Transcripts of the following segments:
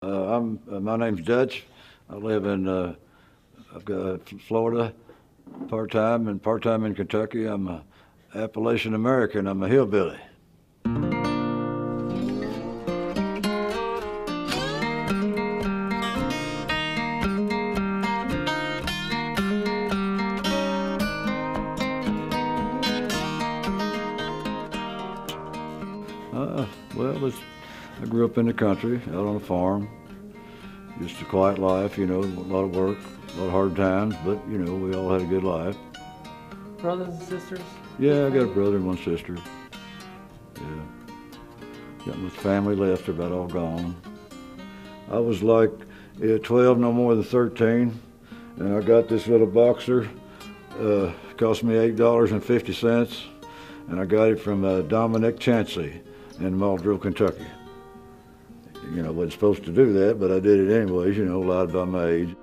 My name's Dutch. I live in I've got Florida part-time and part-time in Kentucky. I'm a Appalachian American. I'm a hillbilly. I grew up in the country, out on a farm. Just a quiet life, you know, a lot of work, a lot of hard times, but, you know, we all had a good life. Brothers and sisters? Yeah, I got a brother and one sister. Yeah. Got my family left, they're about all gone. I was like 12, no more than 13, and I got this little boxer. Cost me $8.50, and I got it from Dominic Chancey in Muldrow, Kentucky. You know, I wasn't supposed to do that, but I did it anyways, you know, lied about my age.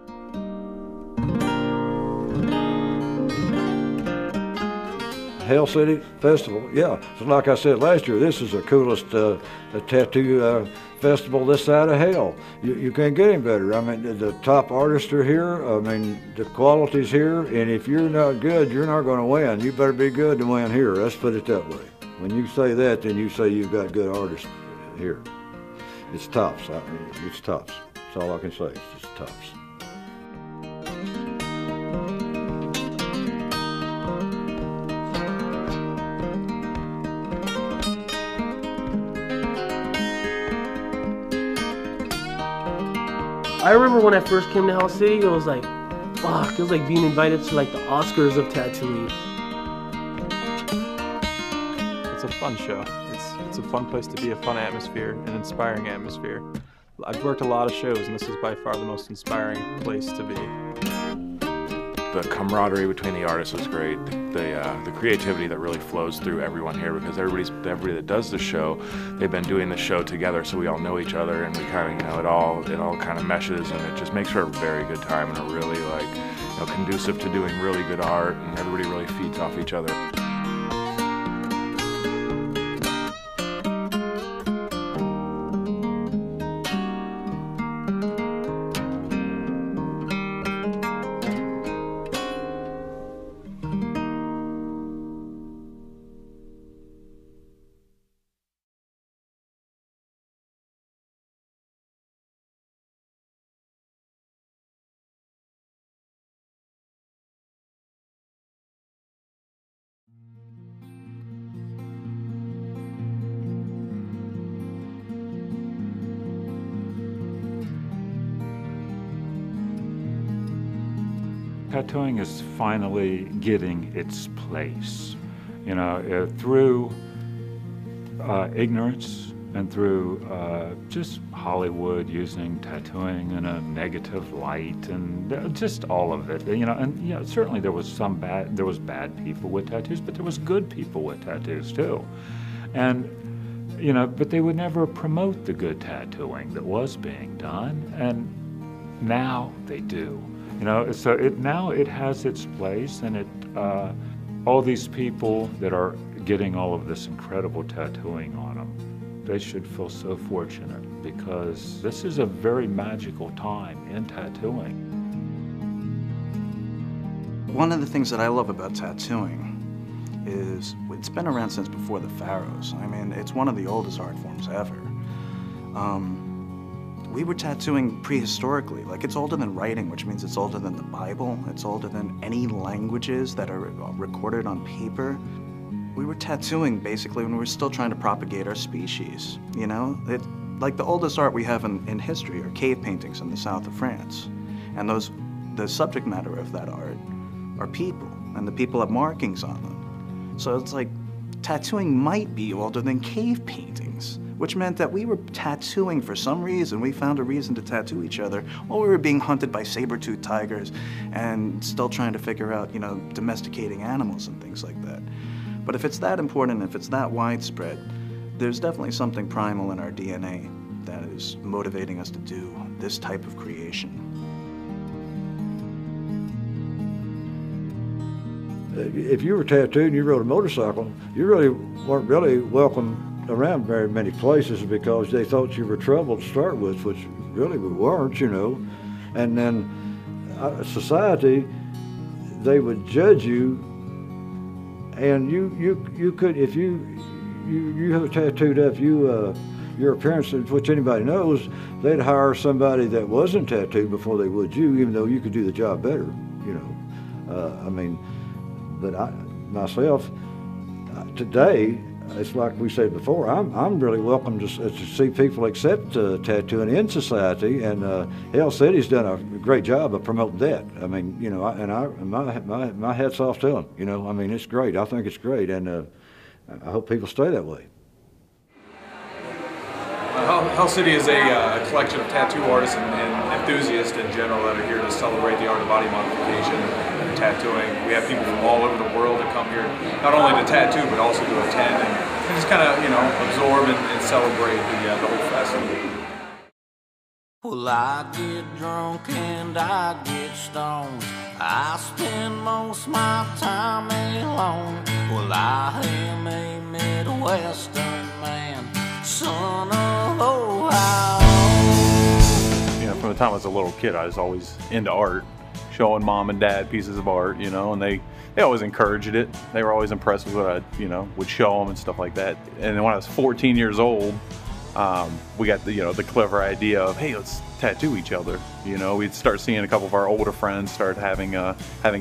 Hell City Festival, yeah. So like I said last year, this is the coolest tattoo festival this side of hell. You can't get any better. I mean, the top artists are here. I mean, the quality's here, and if you're not good, you're not going to win. You better be good to win here. Let's put it that way. When you say that, then you say you've got good artists here. It's tops. It's tops. That's all I can say. It's just tops. I remember when I first came to Hell City, it was like, fuck, it was like being invited to like the Oscars of tattooing. It's a fun show. It's a fun place to be, a fun atmosphere, an inspiring atmosphere. I've worked a lot of shows, and this is by far the most inspiring place to be. The camaraderie between the artists is great. The creativity that really flows through everyone here, because everybody that does the show, they've been doing the show together, so we all know each other, and we kind of, you know, it all kind of meshes, and it just makes for a very good time and a really, like, you know, conducive to doing really good art, and everybody really feeds off each other. Tattooing is finally getting its place, you know, through ignorance and through just Hollywood using tattooing in a negative light, and just all of it, you know. And you know, certainly there was bad people with tattoos, but there was good people with tattoos too, and you know, but they would never promote the good tattooing that was being done, and now they do. You know, so now it has its place, and all these people that are getting all of this incredible tattooing on them, they should feel so fortunate, because this is a very magical time in tattooing. One of the things that I love about tattooing is it's been around since before the pharaohs. I mean, it's one of the oldest art forms ever. We were tattooing prehistorically. Like, it's older than writing, which means it's older than the Bible. It's older than any languages that are recorded on paper. We were tattooing basically when we were still trying to propagate our species, you know? Like, the oldest art we have in history are cave paintings in the south of France. And the subject matter of that art are people, and the people have markings on them. So it's like, tattooing might be older than cave paintings, which meant that we were tattooing for some reason. We found a reason to tattoo each other while we were being hunted by saber-toothed tigers and still trying to figure out, you know, domesticating animals and things like that. But if it's that important, if it's that widespread, there's definitely something primal in our DNA that is motivating us to do this type of creation. If you were tattooed and you rode a motorcycle, you really weren't really welcome around very many places because they thought you were trouble to start with, which really we weren't, you know. And then society, they would judge you, and you could, if you have it tattooed up, your appearance, which anybody knows, they'd hire somebody that wasn't tattooed before they would you, even though you could do the job better, you know. I mean, but myself, today, it's like we said before, I'm really welcome to see people accept tattooing in society, and Hell City's done a great job of promoting that. I mean, you know, my hat's off to them. You know, I mean, it's great. I think it's great, and I hope people stay that way. Hell City is a collection of tattoo artists and enthusiasts in general that are here to celebrate the art of body modification and tattooing. We have people from all over the world that come here, not only to tattoo, but also to attend and just kind of, you know, absorb and celebrate the whole festival. Well, I get drunk and I get stoned. I spend most my time alone. Well, I am a Midwestern man, son of Ohio. You know, from the time I was a little kid, I was always into art, showing mom and dad pieces of art, you know, and they always encouraged it. They were always impressed with what I, you know, would show them and stuff like that. And then when I was 14 years old, we got the clever idea of, hey, let's tattoo each other. You know, we'd start seeing a couple of our older friends start having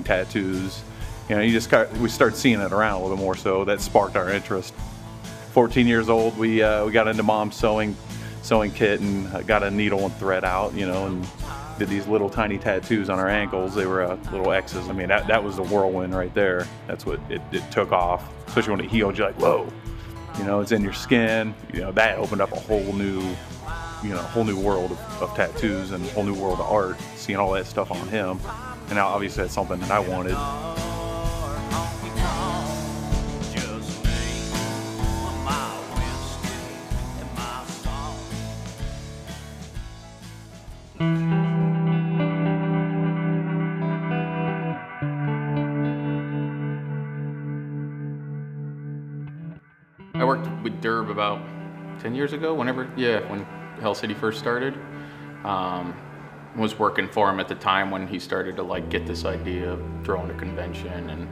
tattoos. You know, we start seeing it around a little bit more, so that sparked our interest. 14 years old, we got into mom's sewing kit and got a needle and thread out, you know, and did these little tiny tattoos on our ankles. They were little X's. I mean, that was the whirlwind right there. That's what it took off, especially when it healed. You're like, whoa, you know, it's in your skin. You know, that opened up a whole new world of tattoos and a whole new world of art, seeing all that stuff on him. And now obviously that's something that I wanted. I worked with Derb about 10 years ago, when Hell City first started. Was working for him at the time when he started to like get this idea of throwing a convention, and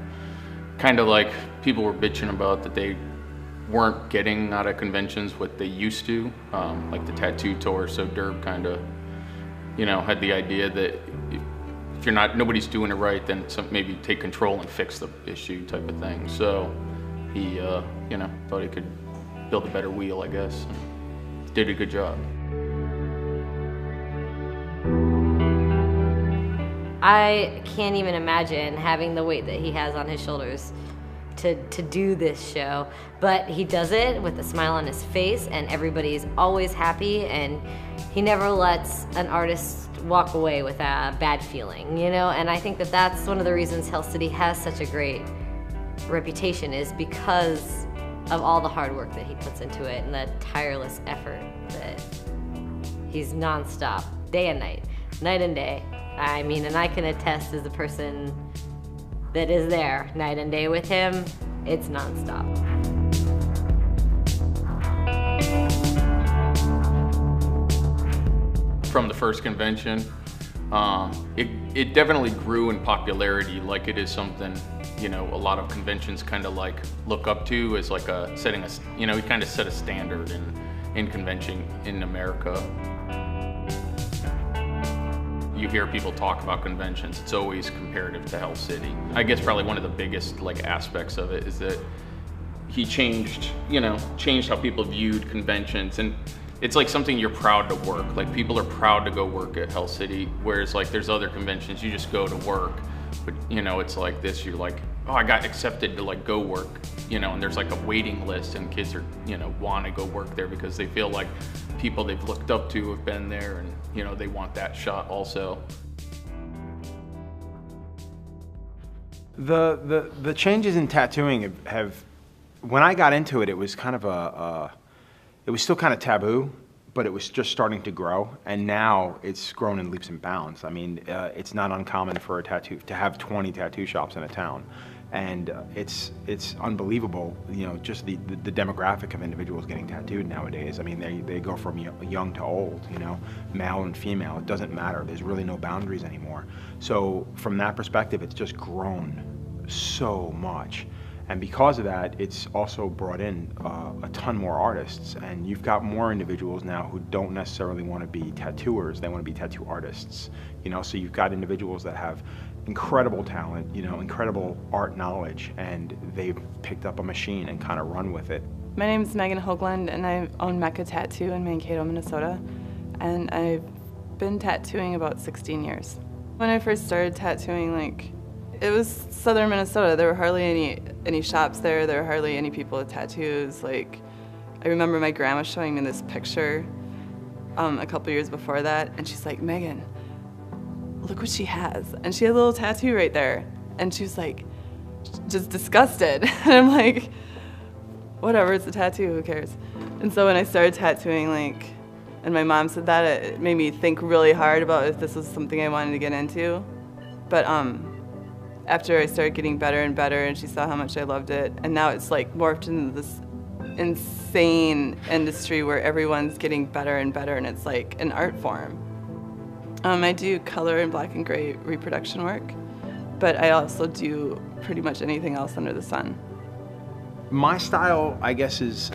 kind of like people were bitching about that they weren't getting out of conventions what they used to, like the tattoo tour. So Derb kind of, you know, had the idea that if nobody's doing it right, then maybe take control and fix the issue type of thing. So he, you know, thought he could build a better wheel, I guess. And did a good job. I can't even imagine having the weight that he has on his shoulders to do this show, but he does it with a smile on his face, and everybody's always happy, and he never lets an artist walk away with a bad feeling, you know. And I think that that's one of the reasons Hell City has such a great reputation, is because of all the hard work that he puts into it and the tireless effort that he's nonstop, day and night and day. I mean, and I can attest as a person that is there night and day with him, it's nonstop. From the first convention, it definitely grew in popularity. Like, it is something, you know, a lot of conventions kind of like look up to as like you know, he kind of set a standard in convention in America. You hear people talk about conventions, it's always comparative to Hell City. I guess probably one of the biggest like aspects of it is that he changed how people viewed conventions, and it's like something you're proud to work. Like, people are proud to go work at Hell City, whereas like there's other conventions you just go to work, but you know, it's like this, you're like, oh, I got accepted to like go work, you know, and there's like a waiting list, and kids are, you know, want to go work there because they feel like people they've looked up to have been there, and you know, they want that shot also. The changes in tattooing have, when I got into it, it was kind of it was still kind of taboo, but it was just starting to grow, and now it's grown in leaps and bounds. I mean, it's not uncommon for to have 20 tattoo shops in a town. And it's unbelievable, you know, just the demographic of individuals getting tattooed nowadays. I mean, they go from young to old, you know, male and female. It doesn't matter. There's really no boundaries anymore. So from that perspective, it's just grown so much. And because of that, it's also brought in a ton more artists. And you've got more individuals now who don't necessarily want to be tattooers. They want to be tattoo artists, you know. So you've got individuals that have incredible talent, you know, incredible art knowledge, and they've picked up a machine and kind of run with it. My name is Megan Hoagland, and I own Mecca Tattoo in Mankato, Minnesota. And I've been tattooing about 16 years. When I first started tattooing, like, it was southern Minnesota. There were hardly any shops there. There were hardly any people with tattoos. Like, I remember my grandma showing me this picture a couple years before that, and she's like, Megan, look what she has. And she had a little tattoo right there. And she was like, just disgusted. And I'm like, whatever, it's a tattoo, who cares? And so when I started tattooing, like, and my mom said that, it made me think really hard about if this was something I wanted to get into. But after I started getting better and better, and she saw how much I loved it, and now it's like morphed into this insane industry where everyone's getting better and better, and it's like an art form. I do color and black and gray reproduction work, but I also do pretty much anything else under the sun. My style, I guess, is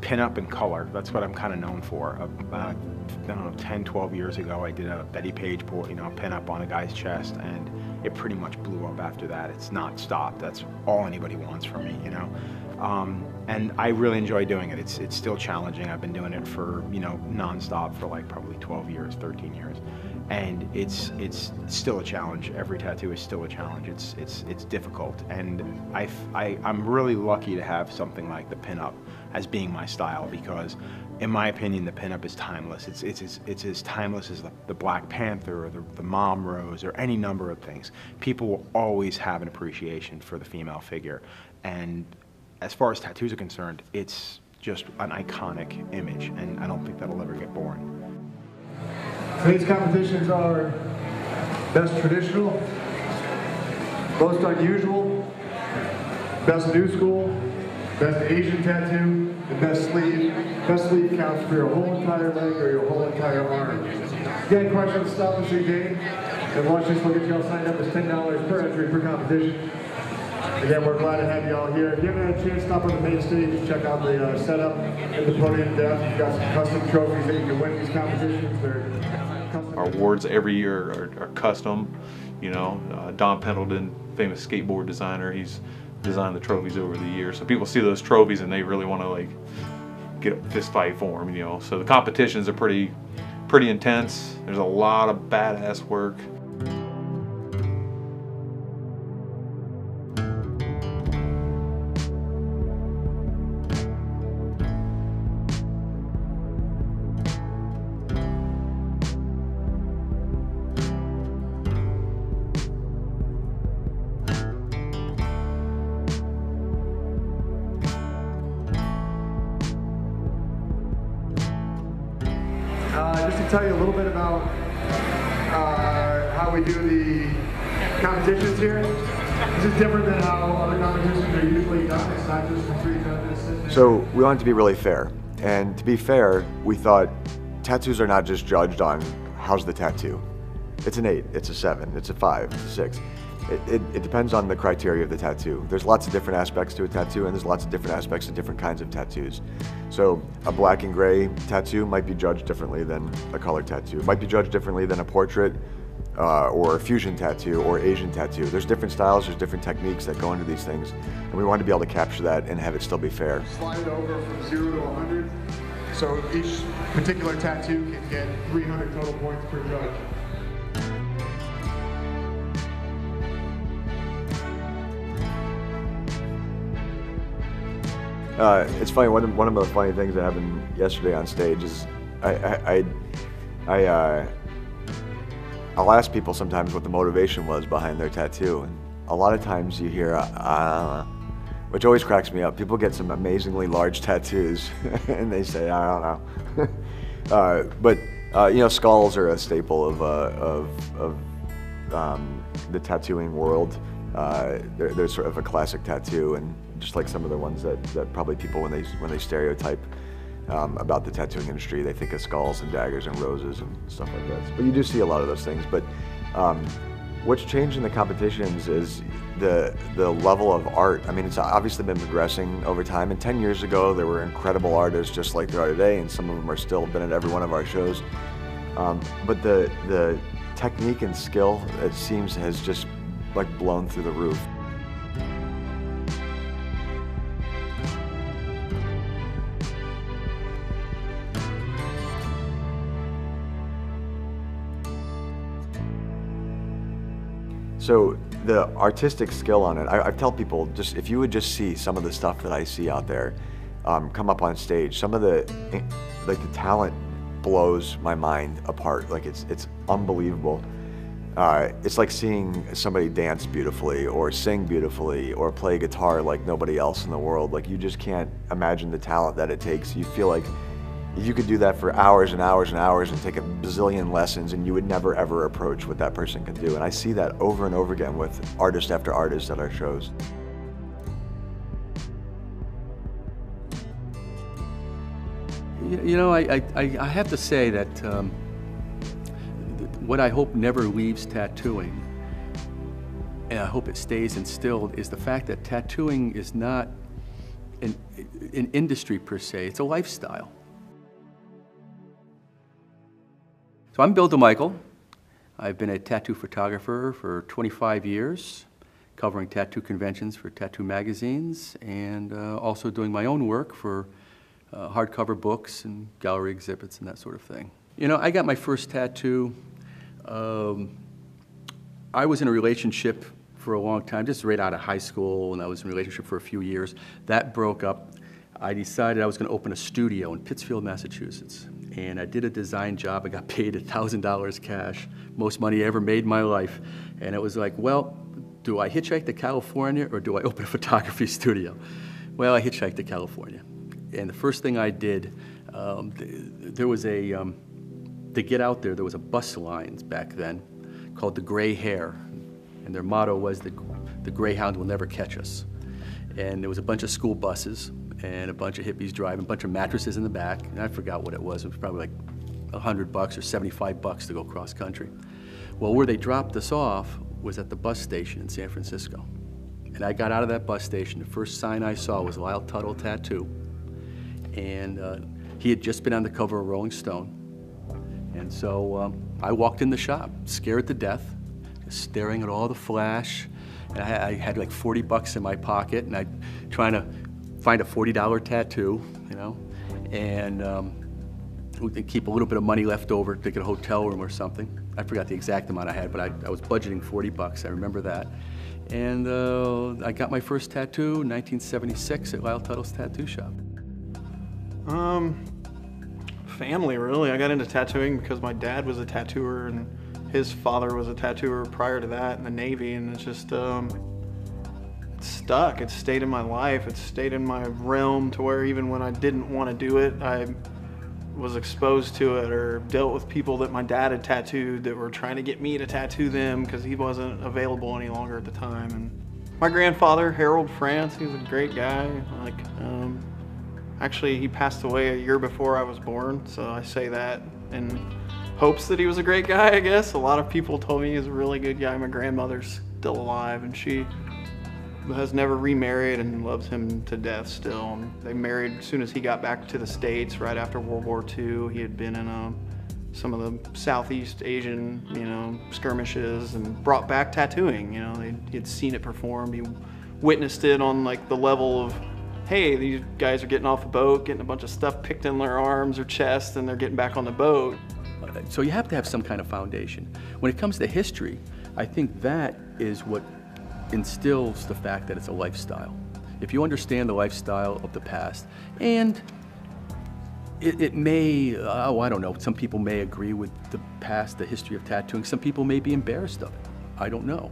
pin-up and color. That's what I'm kind of known for. About, I don't know, 10, 12 years ago, I did a Betty Page, you know, pin-up on a guy's chest, and it pretty much blew up after that. It's not stopped. That's all anybody wants from me, you know. And I really enjoy doing it. It's still challenging. I've been doing it for, you know, nonstop for like probably 12 years, 13 years. And it's still a challenge. Every tattoo is still a challenge. It's difficult. And I'm really lucky to have something like the pinup as being my style, because in my opinion, the pinup is timeless. It's as timeless as the Black Panther or the Mom Rose or any number of things. People will always have an appreciation for the female figure. And as far as tattoos are concerned, it's just an iconic image, and I don't think that'll ever get boring. Today's competitions are Best Traditional, Most Unusual, Best New School, Best Asian Tattoo, and Best Sleeve. Best Sleeve counts for your whole entire leg or your whole entire arm. If you got any questions, stop and see Dane, and watch this. We'll get you all signed up. It's $10 per entry per competition. Again, we're glad to have you all here. If you haven't had a chance, stop on the main stage, check out the setup at the podium desk. We've got some custom trophies that you can win these competitions. Our awards every year are custom. You know, Don Pendleton, famous skateboard designer, he's designed the trophies over the years. So people see those trophies and they really want to like get a fist fight for them. You know, so the competitions are pretty intense. There's a lot of badass work. Just to tell you a little bit about how we do the competitions here. This is different than how other competitions are usually done. It's not just for three judges. So we wanted to be really fair. And to be fair, we thought tattoos are not just judged on how's the tattoo. It's an 8, it's a 7, it's a 5, it's a 6. It depends on the criteria of the tattoo. There's lots of different aspects to a tattoo, and there's lots of different aspects to different kinds of tattoos. So a black and gray tattoo might be judged differently than a color tattoo. It might be judged differently than a portrait or a fusion tattoo or Asian tattoo. There's different styles, there's different techniques that go into these things, and we wanted to be able to capture that and have it still be fair. Slide it over from 0 to 100. So each particular tattoo can get 300 total points per judge. It's funny, one of the funny things that happened yesterday on stage is I'll ask people sometimes what the motivation was behind their tattoo, and a lot of times you hear, which always cracks me up. People get some amazingly large tattoos and they say, I don't know. But you know, skulls are a staple of the tattooing world. They're sort of a classic tattoo, and just like some of the ones that probably people, when they stereotype about the tattooing industry, they think of skulls and daggers and roses and stuff like that. But you do see a lot of those things. But what's changed in the competitions is the level of art. I mean, it's obviously been progressing over time. And 10 years ago, there were incredible artists just like there are today, and some of them are still been at every one of our shows. But the technique and skill, it seems, has just like blown through the roof. So the artistic skill on it, I tell people, just if you would just see some of the stuff that I see out there come up on stage, some of the talent blows my mind apart. Like it's unbelievable. It's like seeing somebody dance beautifully or sing beautifully or play guitar like nobody else in the world. Like, you just can't imagine the talent that it takes. You feel like you could do that for hours and hours and hours and take a bazillion lessons, and you would never ever approach what that person can do. And I see that over and over again with artist after artist at our shows. You know, I have to say that what I hope never leaves tattooing, and I hope it stays instilled, is the fact that tattooing is not an industry per se, it's a lifestyle. So I'm Bill DeMichele. I've been a tattoo photographer for 25 years, covering tattoo conventions for tattoo magazines, and also doing my own work for hardcover books and gallery exhibits and that sort of thing. You know, I got my first tattoo. I was in a relationship for a long time, just right out of high school, and I was in a relationship for a few years. That broke up. I decided I was going to open a studio in Pittsfield, Massachusetts. And I did a design job. I got paid $1,000 cash, most money I ever made in my life. And it was like, well, do I hitchhike to California or do I open a photography studio? Well, I hitchhiked to California. And the first thing I did, there was to get out there, there was a bus line back then called the Gray Hare. And their motto was the Greyhound will never catch us. And there was a bunch of school buses and a bunch of hippies driving, a bunch of mattresses in the back, and I forgot what it was. It was probably like $100 or $75 to go cross country. Well, where they dropped us off was at the bus station in San Francisco. And I got out of that bus station, the first sign I saw was Untitled Tattoo. And he had just been on the cover of Rolling Stone. And so I walked in the shop, scared to death, just staring at all the flash. And I had like $40 in my pocket, and I'm trying to find a $40 tattoo, you know, and we could keep a little bit of money left over to get a hotel room or something. I forgot the exact amount I had, but I was budgeting $40, I remember that. And I got my first tattoo in 1976 at Lyle Tuttle's tattoo shop. Family, really. I got into tattooing because my dad was a tattooer and his father was a tattooer prior to that in the Navy, and it's just, it's stuck. It's stayed in my life. It's stayed in my realm to where even when I didn't want to do it, I was exposed to it or dealt with people that my dad had tattooed that were trying to get me to tattoo them because he wasn't available any longer at the time. And my grandfather, Harold France, he was a great guy. Like, actually, he passed away a year before I was born, so I say that in hopes that he was a great guy, I guess. A lot of people told me he was a really good guy. My grandmother's still alive, and she has never remarried and loves him to death still. And they married as soon as he got back to the States right after World War II. He had been in some of the Southeast Asian, you know, skirmishes and brought back tattooing. You know, he had seen it performed. He witnessed it on like the level of, hey, these guys are getting off a boat, getting a bunch of stuff picked in their arms or chest, and they're getting back on the boat. So you have to have some kind of foundation. When it comes to history, I think that is what instills the fact that it's a lifestyle. If you understand the lifestyle of the past, and it may, I don't know, some people may agree with the past, the history of tattooing. Some people may be embarrassed of it. I don't know.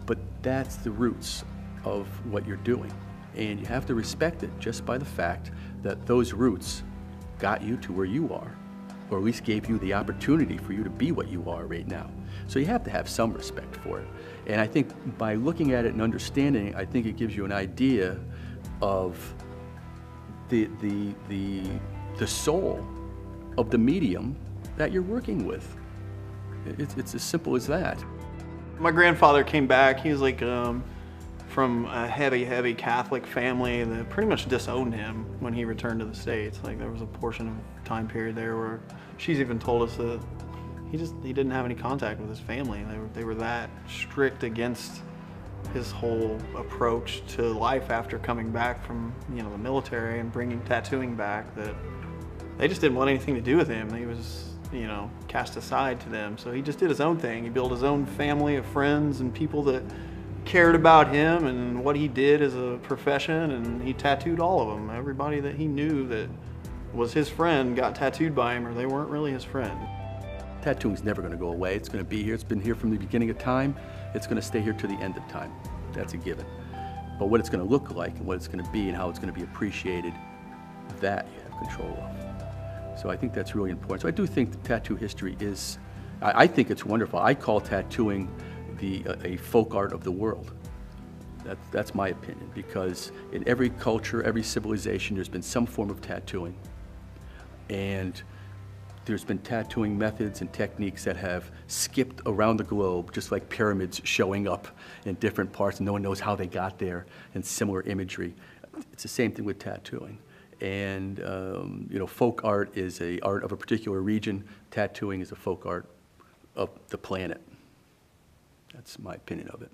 But that's the roots of what you're doing. And you have to respect it just by the fact that those roots got you to where you are, or at least gave you the opportunity for you to be what you are right now. So you have to have some respect for it. And I think by looking at it and understanding, I think it gives you an idea of the soul of the medium that you're working with. It's as simple as that. My grandfather came back. He was like from a heavy Catholic family that pretty much disowned him when he returned to the States. Like there was a portion of time period there where she's even told us that he didn't have any contact with his family. They were that strict against his whole approach to life after coming back from the military and bringing tattooing back, that they just didn't want anything to do with him. He was cast aside to them. So he just did his own thing. He built his own family of friends and people that cared about him and what he did as a profession, and he tattooed all of them. Everybody that he knew that was his friend got tattooed by him, or they weren't really his friend. Tattooing's never going to go away. It's going to be here. It's been here from the beginning of time. It's going to stay here to the end of time. That's a given. But what it's going to look like and what it's going to be and how it's going to be appreciated, that you have control of. So I think that's really important. So I do think the tattoo history is, I think it's wonderful. I call tattooing a folk art of the world. That's my opinion, because in every culture, every civilization, there's been some form of tattooing. And there's been tattooing methods and techniques that have skipped around the globe, just like pyramids showing up in different parts, and no one knows how they got there, and similar imagery. It's the same thing with tattooing. And folk art is an art of a particular region. Tattooing is a folk art of the planet. That's my opinion of it.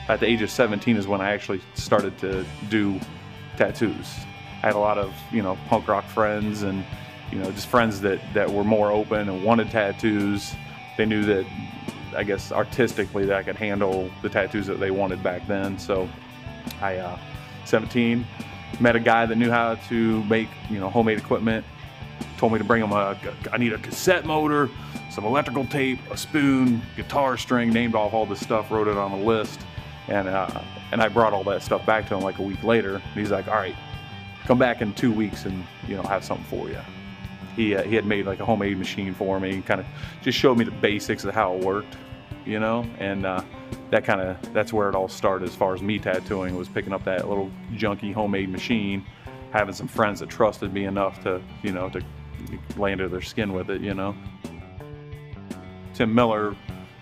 At the age of 17 is when I actually started to do tattoos. I had a lot of, punk rock friends and, just friends that were more open and wanted tattoos. They knew that, I guess, artistically that I could handle the tattoos that they wanted back then. So I, 17, met a guy that knew how to make, homemade equipment. Told me to bring him I need a cassette motor, some electrical tape, a spoon, guitar string, named off all this stuff, wrote it on a list. And I brought all that stuff back to him like a week later. And he's like, all right, come back in 2 weeks and, have something for you. He had made like a homemade machine for me, kind of just showed me the basics of how it worked, and that's where it all started as far as me tattooing, was picking up that little junky homemade machine, having some friends that trusted me enough to, to lay under their skin with it, Tim Miller,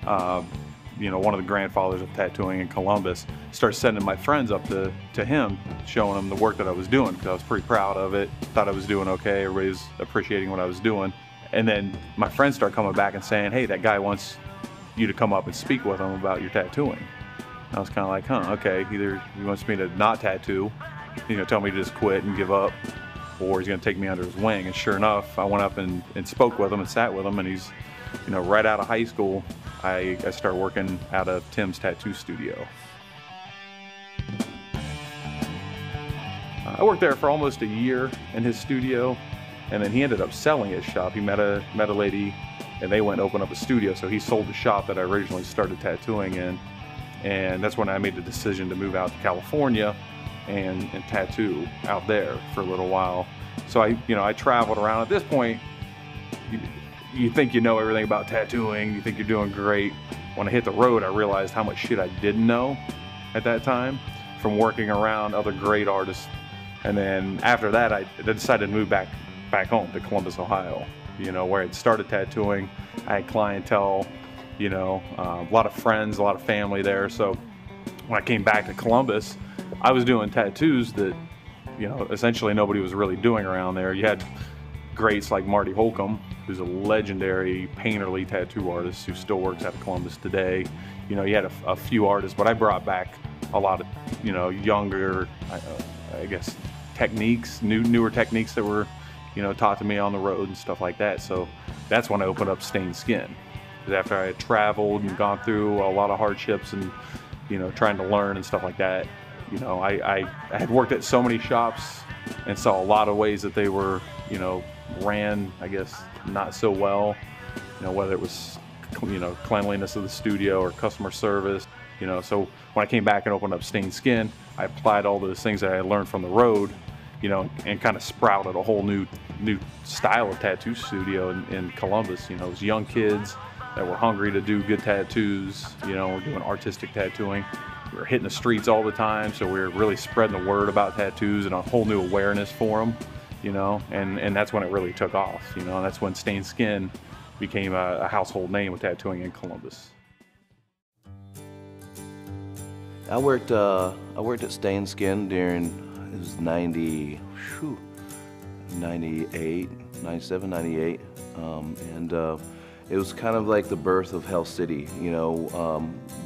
one of the grandfathers of tattooing in Columbus, started sending my friends up to him, showing them the work that I was doing, because I was pretty proud of it, thought I was doing okay, everybody was appreciating what I was doing. And then my friends started coming back and saying, hey, that guy wants you to come up and speak with him about your tattooing. And I was kind of like, okay, either he wants me to not tattoo, tell me to just quit and give up, or he's gonna take me under his wing. And sure enough, I went up and spoke with him and sat with him, and he's, right out of high school, I started working out of Tim's tattoo studio. I worked there for almost a year in his studio, and then he ended up selling his shop. He met a lady, and they went and opened up a studio, so he sold the shop that I originally started tattooing in, and that's when I made the decision to move out to California and tattoo out there for a little while. So I traveled around. At this point, you think you know everything about tattooing, you think you're doing great. When I hit the road, I realized how much shit I didn't know at that time from working around other great artists. And then after that, I decided to move back home to Columbus, Ohio, where I'd started tattooing. I had clientele, a lot of friends, a lot of family there. So when I came back to Columbus, I was doing tattoos that, essentially nobody was really doing around there. You had greats like Marty Holcomb, who's a legendary painterly tattoo artist who still works out of Columbus today. You had a few artists, but I brought back a lot of, younger, I guess, techniques, newer techniques that were, taught to me on the road and stuff like that. So that's when I opened up Stained Skin. Because after I had traveled and gone through a lot of hardships and, trying to learn and stuff like that, You know, I had worked at so many shops and saw a lot of ways that they were, you know, ran, I guess, not so well. You know, whether it was, you know, cleanliness of the studio or customer service. You know, so when I came back and opened up Stained Skin, I applied all those things that I had learned from the road, you know, and kind of sprouted a whole new style of tattoo studio in Columbus. You know, it was young kids that were hungry to do good tattoos. You know, we're doing artistic tattooing. We were hitting the streets all the time, so we were really spreading the word about tattoos and a whole new awareness for them, you know, and that's when it really took off, you know, and that's when Stained Skin became a household name with tattooing in Columbus. I worked at Stained Skin during, it was 98, 97, 98, and it was kind of like the birth of Hell City. You know,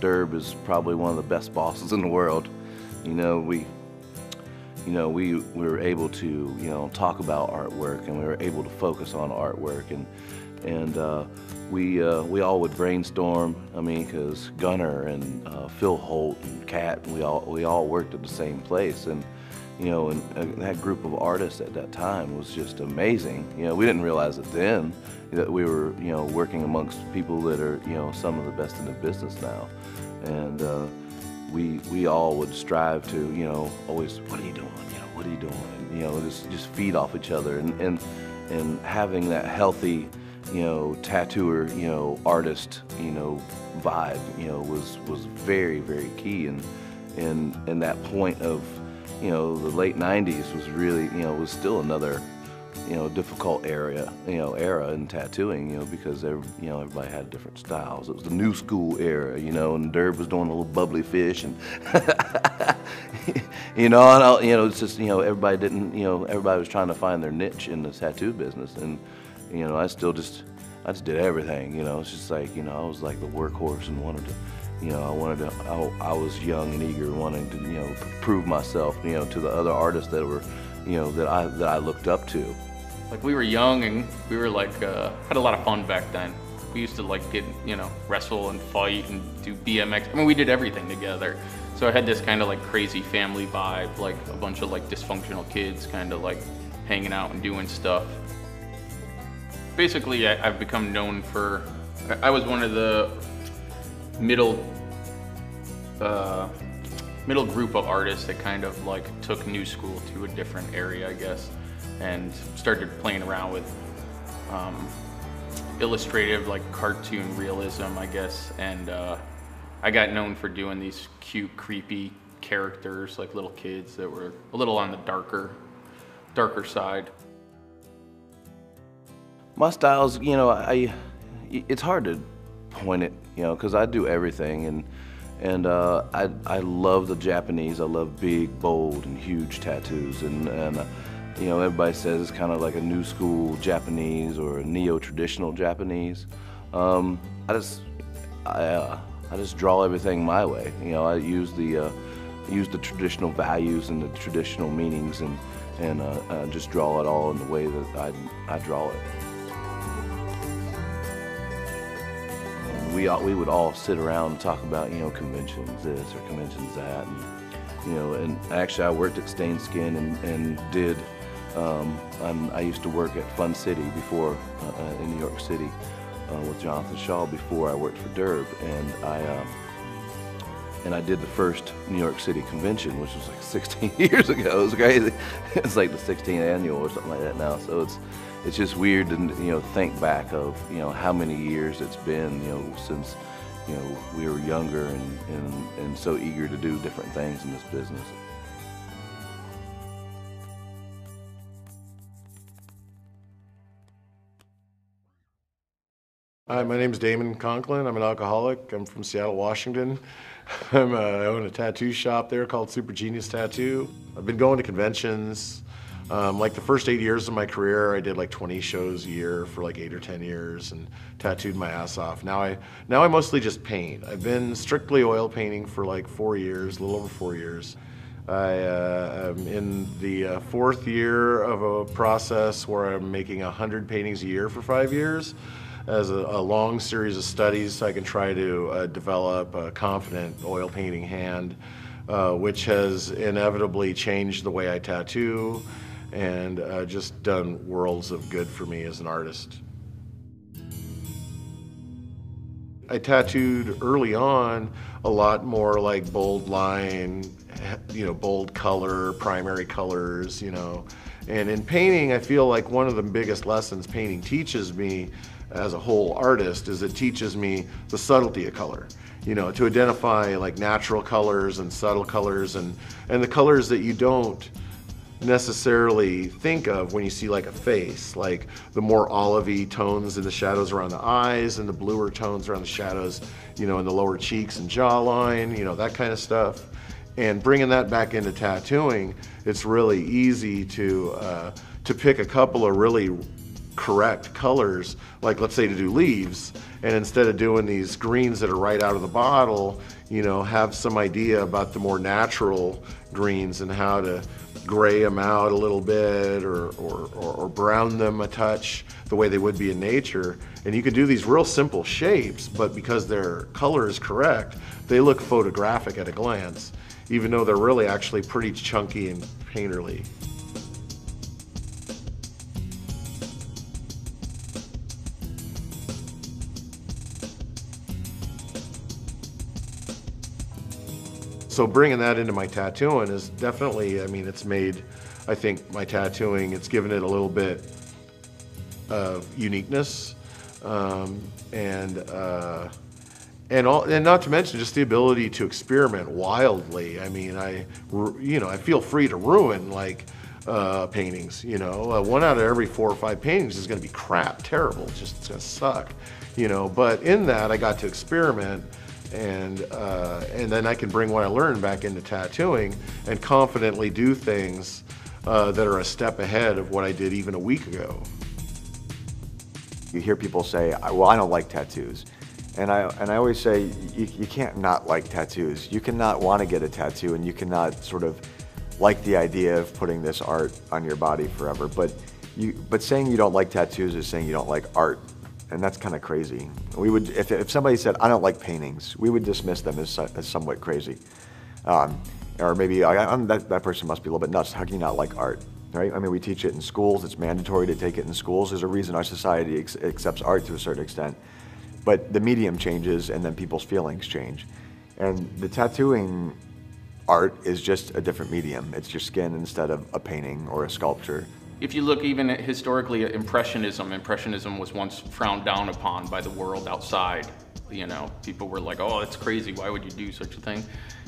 Derb is probably one of the best bosses in the world. You know, we were able to, you know, talk about artwork, and we were able to focus on artwork, and we all would brainstorm. I mean, because Gunnar and Phil Holt and Kat, we all worked at the same place, and you know, and that group of artists at that time was just amazing. You know, we didn't realize it then that we were, you know, working amongst people that are, you know, some of the best in the business now, and we all would strive to, you know, always, what are you doing? You know, what are you doing? And, you know, just feed off each other, and having that healthy, you know, tattooer, you know, artist, you know, vibe, you know, was very, very key, and that point of, you know, the late 90s was really, you know, was still another, you know, difficult era in tattooing, you know, because everybody had different styles. It was the new school era, you know, and Derb was doing a little bubbly fish, and you know, and you know, it's just, you know, everybody was trying to find their niche in the tattoo business, and you know, I just did everything, you know. It's just like, you know, I was like the workhorse and wanted to, you know, I was young and eager, wanting to, you know, prove myself, you know, to the other artists that were, you know, that I looked up to. Like, we were young, and we were like, had a lot of fun back then. We used to like get, you know, wrestle and fight and do BMX. I mean, we did everything together. So I had this kind of like crazy family vibe, like a bunch of like dysfunctional kids kind of like hanging out and doing stuff. Basically, I've become known for, I was one of the middle group of artists that kind of like took new school to a different area, I guess, and started playing around with illustrative, like cartoon realism, I guess, and I got known for doing these cute, creepy characters, like little kids that were a little on the darker side. My styles, you know, it's hard to point it, you know, because I do everything, and I love the Japanese. I love big, bold, and huge tattoos, and you know, everybody says it's kind of like a new school Japanese or a neo-traditional Japanese. I just draw everything my way. You know, I use the traditional values and the traditional meanings, and just draw it all in the way that I draw it. We would all sit around and talk about, you know, conventions this or conventions that, and you know, and actually I worked at Stained Skin and did. I used to work at Fun City before in New York City with Jonathan Shaw before I worked for Derb, and I did the first New York City convention, which was like 16 years ago. It was crazy. It's like the 16th annual or something like that now. So it's just weird to, you know, think back of, you know, how many years it's been, you know, since, you know, we were younger and so eager to do different things in this business. Hi, my name's Damon Conklin. I'm an alcoholic. I'm from Seattle, Washington. I own a tattoo shop there called Super Genius Tattoo. I've been going to conventions. Like the first 8 years of my career, I did like 20 shows a year for like 8 or 10 years and tattooed my ass off. Now I mostly just paint. I've been strictly oil painting for like 4 years, a little over 4 years. I'm in the fourth year of a process where I'm making 100 paintings a year for 5 years as a long series of studies so I can try to develop a confident oil painting hand which has inevitably changed the way I tattoo and just done worlds of good for me as an artist. I tattooed early on a lot more like bold line, bold color, primary colors, And in painting, I feel like one of the biggest lessons painting teaches me as a whole artist is it teaches me the subtlety of color. To identify like natural colors and subtle colors and the colors that you don't necessarily think of when you see like a face, like the more olivey tones in the shadows around the eyes and the bluer tones around the shadows, in the lower cheeks and jawline, that kind of stuff. And bringing that back into tattooing, it's really easy to pick a couple of really correct colors, like let's say to do leaves, and instead of doing these greens that are right out of the bottle, have some idea about the more natural greens and how to gray them out a little bit or brown them a touch the way they would be in nature. And you can do these real simple shapes, but because their color is correct, they look photographic at a glance, even though they're really actually pretty chunky and painterly. So bringing that into my tattooing is definitely, it's made, I think, my tattooing, it's given it a little bit of uniqueness, and not to mention just the ability to experiment wildly. I feel free to ruin like paintings. 1 out of every 4 or 5 paintings is going to be crap, terrible, it's going to suck. But in that I got to experiment. And then I can bring what I learned back into tattooing and confidently do things that are a step ahead of what I did even a week ago. You hear people say, well, I don't like tattoos. And I always say, you can't not like tattoos. You cannot want to get a tattoo and you cannot sort of like the idea of putting this art on your body forever. But saying you don't like tattoos is saying you don't like art. And that's kind of crazy. We would, if somebody said, I don't like paintings, we would dismiss them as somewhat crazy. Or maybe that person must be a little bit nuts. How can you not like art, right? We teach it in schools. It's mandatory to take it in schools. There's a reason our society accepts art to a certain extent. But the medium changes and then people's feelings change. And the tattooing art is just a different medium. It's your skin instead of a painting or a sculpture. If you look even historically at Impressionism was once frowned down upon by the world outside. People were like, oh, that's crazy, why would you do such a thing?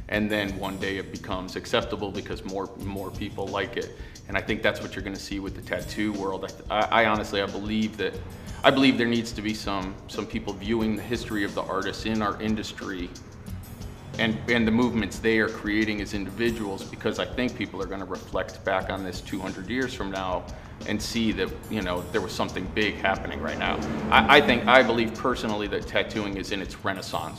And then one day it becomes acceptable because more people like it. And I think that's what you're gonna see with the tattoo world. I honestly believe there needs to be some people viewing the history of the artists in our industry and the movements they are creating as individuals, because I think people are going to reflect back on this 200 years from now and see that, there was something big happening right now. I believe personally that tattooing is in its renaissance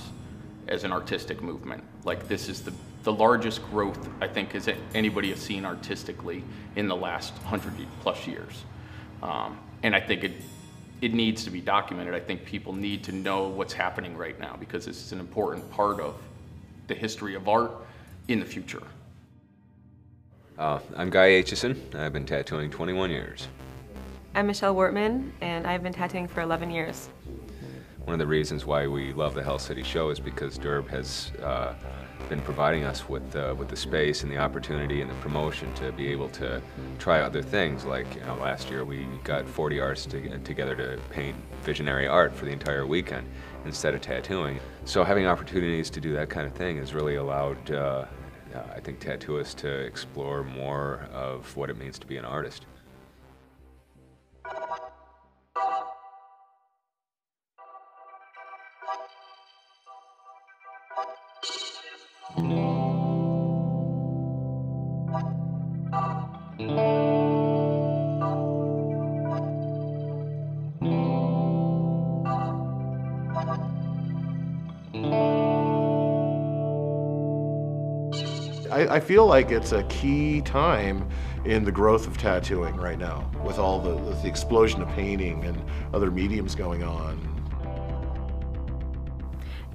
as an artistic movement. Like, this is the largest growth I think as anybody has seen artistically in the last 100+ years. And I think it needs to be documented. I think people need to know what's happening right now because this is an important part of the history of art in the future. I'm Guy Aitchison. I've been tattooing 21 years. I'm Michelle Wortman, and I've been tattooing for 11 years. One of the reasons why we love the Hell City show is because Derb has been providing us with the space and the opportunity and the promotion to be able to try other things. Like, last year we got 40 artists together to paint visionary art for the entire weekend instead of tattooing. So having opportunities to do that kind of thing has really allowed, I think, tattooists to explore more of what it means to be an artist. I feel like it's a key time in the growth of tattooing right now, with all the explosion of painting and other mediums going on.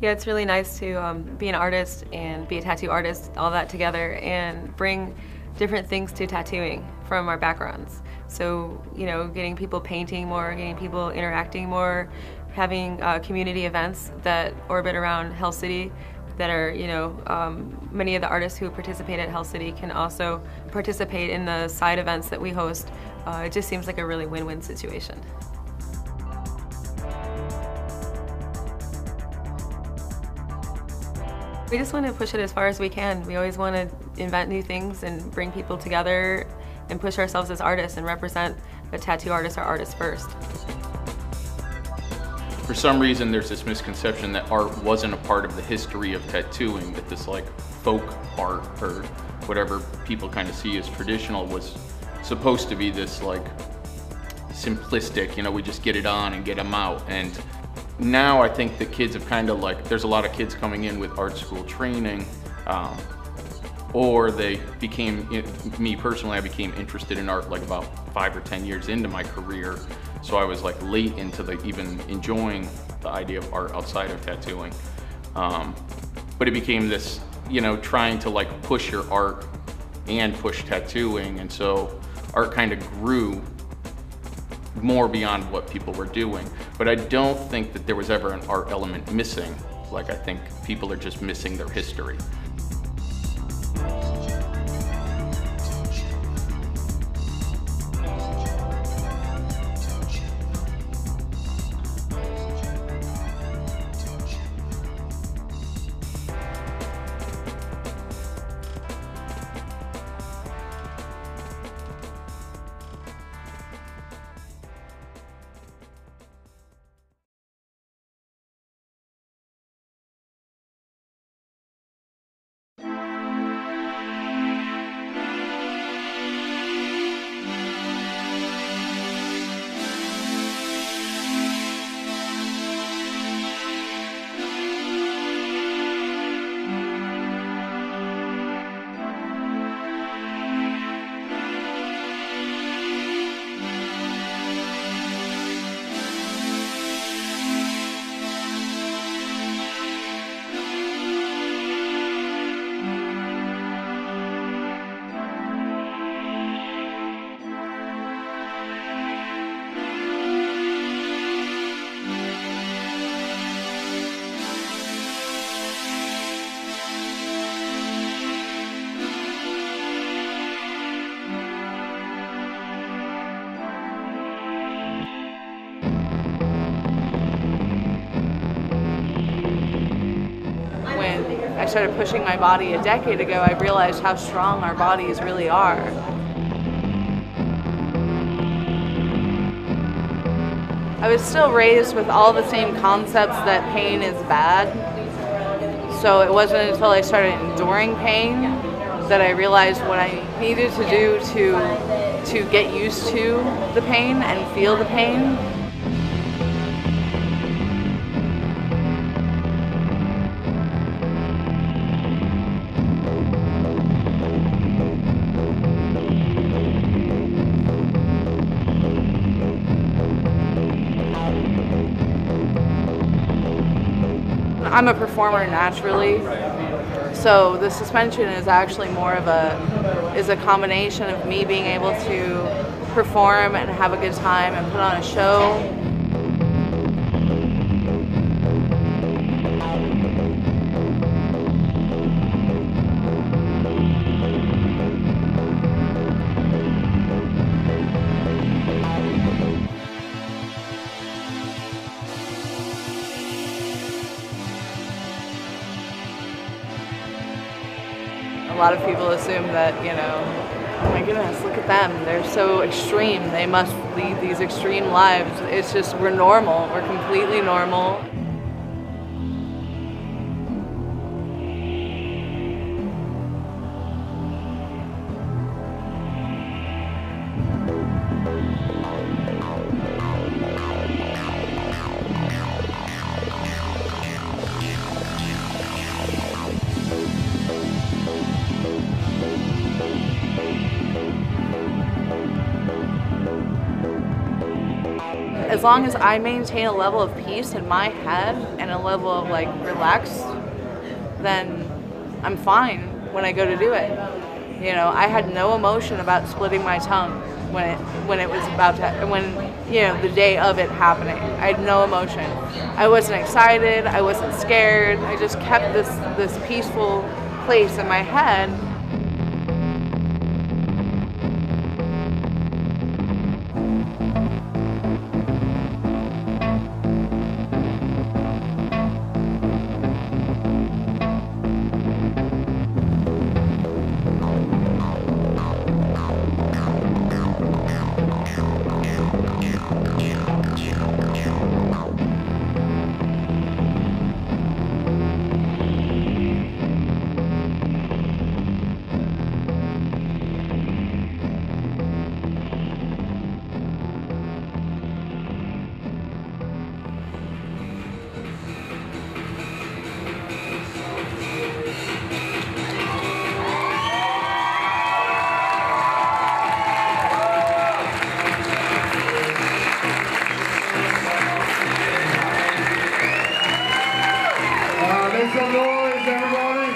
Yeah, it's really nice to be an artist and be a tattoo artist, all that together, and bring different things to tattooing from our backgrounds. So, you know, getting people painting more, getting people interacting more, having community events that orbit around Hell City that are, you know, many of the artists who participate at Hell City can also participate in the side events that we host. It just seems like a really win-win situation. We just want to push it as far as we can. We always want to invent new things and bring people together and push ourselves as artists and represent that tattoo artists are artists first. For some reason, there's this misconception that art wasn't a part of the history of tattooing, that this like folk art or whatever people kind of see as traditional was supposed to be this like simplistic, you know, we just get it on and get them out. And now I think the kids have kind of like, there's a lot of kids coming in with art school training, or they became, me personally, I became interested in art like about 5 or 10 years into my career. So I was like late into even enjoying the idea of art outside of tattooing. But it became this, you know, trying to like push your art and push tattooing. And so art kind of grew more beyond what people were doing. But I don't think that there was ever an art element missing. Like I think people are just missing their history. I started pushing my body a decade ago, I realized how strong our bodies really are. I was still raised with all the same concepts that pain is bad. So it wasn't until I started enduring pain that I realized what I needed to do to get used to the pain and feel the pain. I'm a performer naturally, so the suspension is actually more of a combination of me being able to perform and have a good time and put on a show. A lot of people assume that, you know, oh my goodness, look at them. They're so extreme. They must lead these extreme lives. It's just, we're normal. We're completely normal. As as long as I maintain a level of peace in my head and a level of like relax, then I'm fine when I go to do it. You know, I had no emotion about splitting my tongue when it was about to, the day of it happening. I had no emotion. I wasn't excited, I wasn't scared. I just kept this peaceful place in my head. Make some noise, everybody.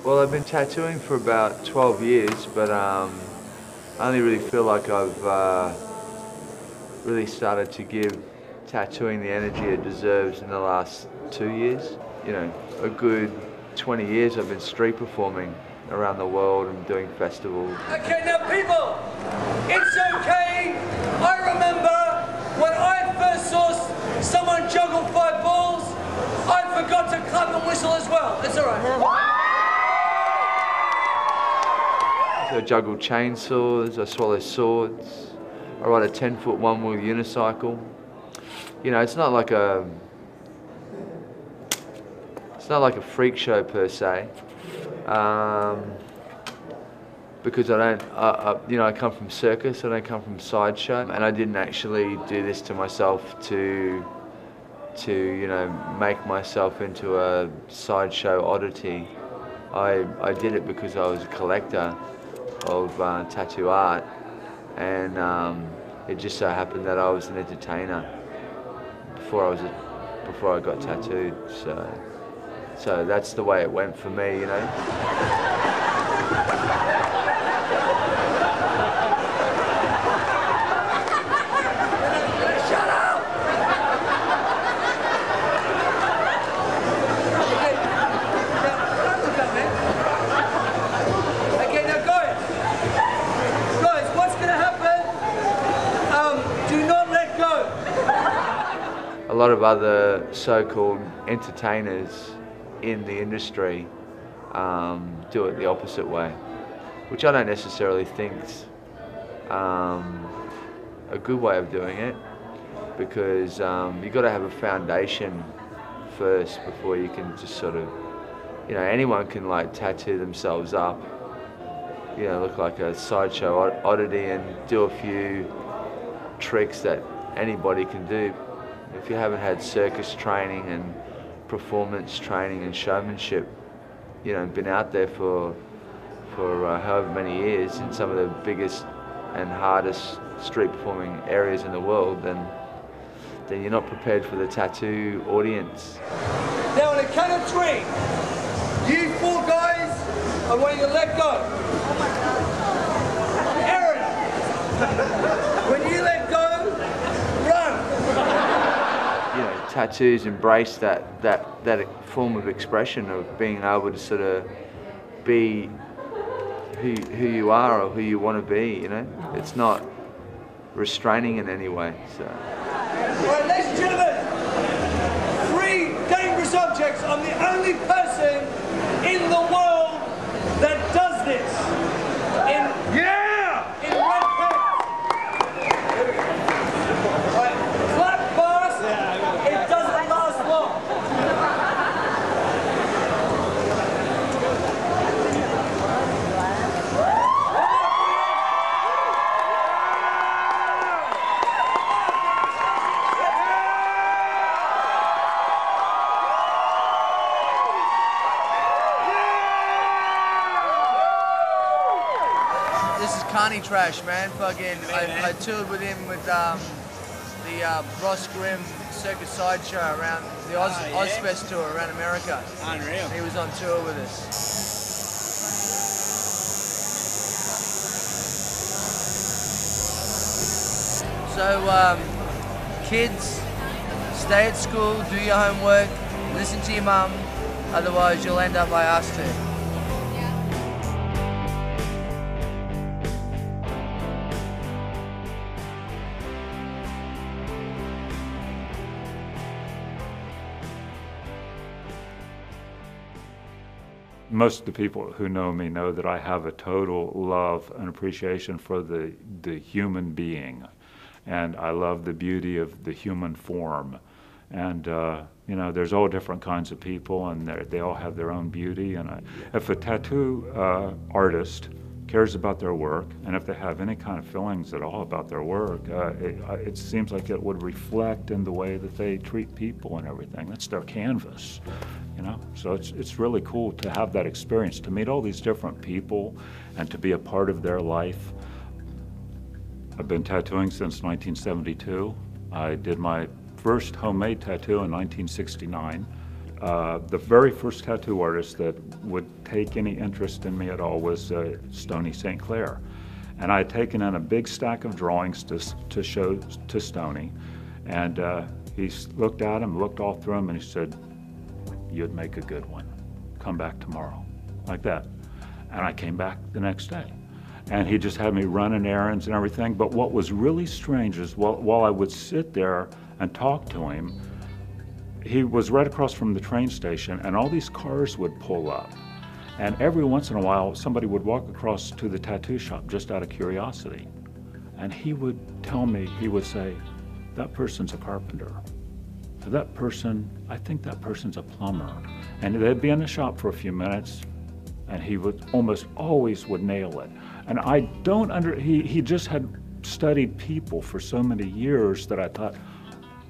Well, I've been tattooing for about 12 years, but I only really feel like I've really started to give tattooing the energy it deserves in the last 2 years. You know, a good 20 years I've been street performing around the world and doing festivals. Okay, now people, it's okay. I remember when I first saw someone juggle 5 balls, I forgot to clap and whistle as well. It's all right. I juggle chainsaws, I swallow swords, I ride a 10-foot one-wheel unicycle. You know, it's not like a freak show per se, because I come from circus, I don't come from sideshow, and I didn't actually do this to myself to make myself into a sideshow oddity. I did it because I was a collector of tattoo art, and it just so happened that I was an entertainer before I got tattooed. So that's the way it went for me, you know. A lot of other so-called entertainers in the industry do it the opposite way, which I don't necessarily think's a good way of doing it, because you've got to have a foundation first before you can just sort of, anyone can like tattoo themselves up, look like a sideshow oddity and do a few tricks that anybody can do. If you haven't had circus training and performance training and showmanship, been out there for however many years in some of the biggest and hardest street performing areas in the world, then you're not prepared for the tattoo audience. Now on a count of 3, you 4 guys, I want you to let go. Aaron, when you let go, run. Tattoos embrace that form of expression of being able to sort of be who you are or who you want to be, It's not restraining in any way, so. All right, ladies and gentlemen, 3 dangerous objects. I'm the only person in the world that does this. In red pants. All right, clap fast. It doesn't last long. This is Connie Trash, man. Fucking, I toured with him with the Ross Grimm Circus Sideshow around the Ozfest tour around America. Unreal. He was on tour with us. So, kids, stay at school, do your homework, listen to your mum, otherwise you'll end up like us too. Most of the people who know me know that I have a total love and appreciation for the human being. And I love the beauty of the human form. And, you know, there's all different kinds of people, and they all have their own beauty. And if a tattoo artist cares about their work, and if they have any kind of feelings at all about their work, it seems like it would reflect in the way that they treat people and everything. That's their canvas, you know? So it's really cool to have that experience, to meet all these different people and to be a part of their life. I've been tattooing since 1972. I did my first homemade tattoo in 1969. The very first tattoo artist that would take any interest in me at all was Stoney St. Clair. And I had taken in a big stack of drawings to show to Stoney. And he looked at them, looked all through them, and he said, "You'd make a good one. Come back tomorrow." Like that. And I came back the next day. And he just had me running errands and everything. But what was really strange is while I would sit there and talk to him, he was right across from the train station, and all these cars would pull up. And every once in a while, somebody would walk across to the tattoo shop just out of curiosity. And he would tell me, he would say, "That person's a carpenter. That person, I think that person's a plumber." And they'd be in the shop for a few minutes, and he would almost always would nail it. And I don't he just had studied people for so many years that I thought,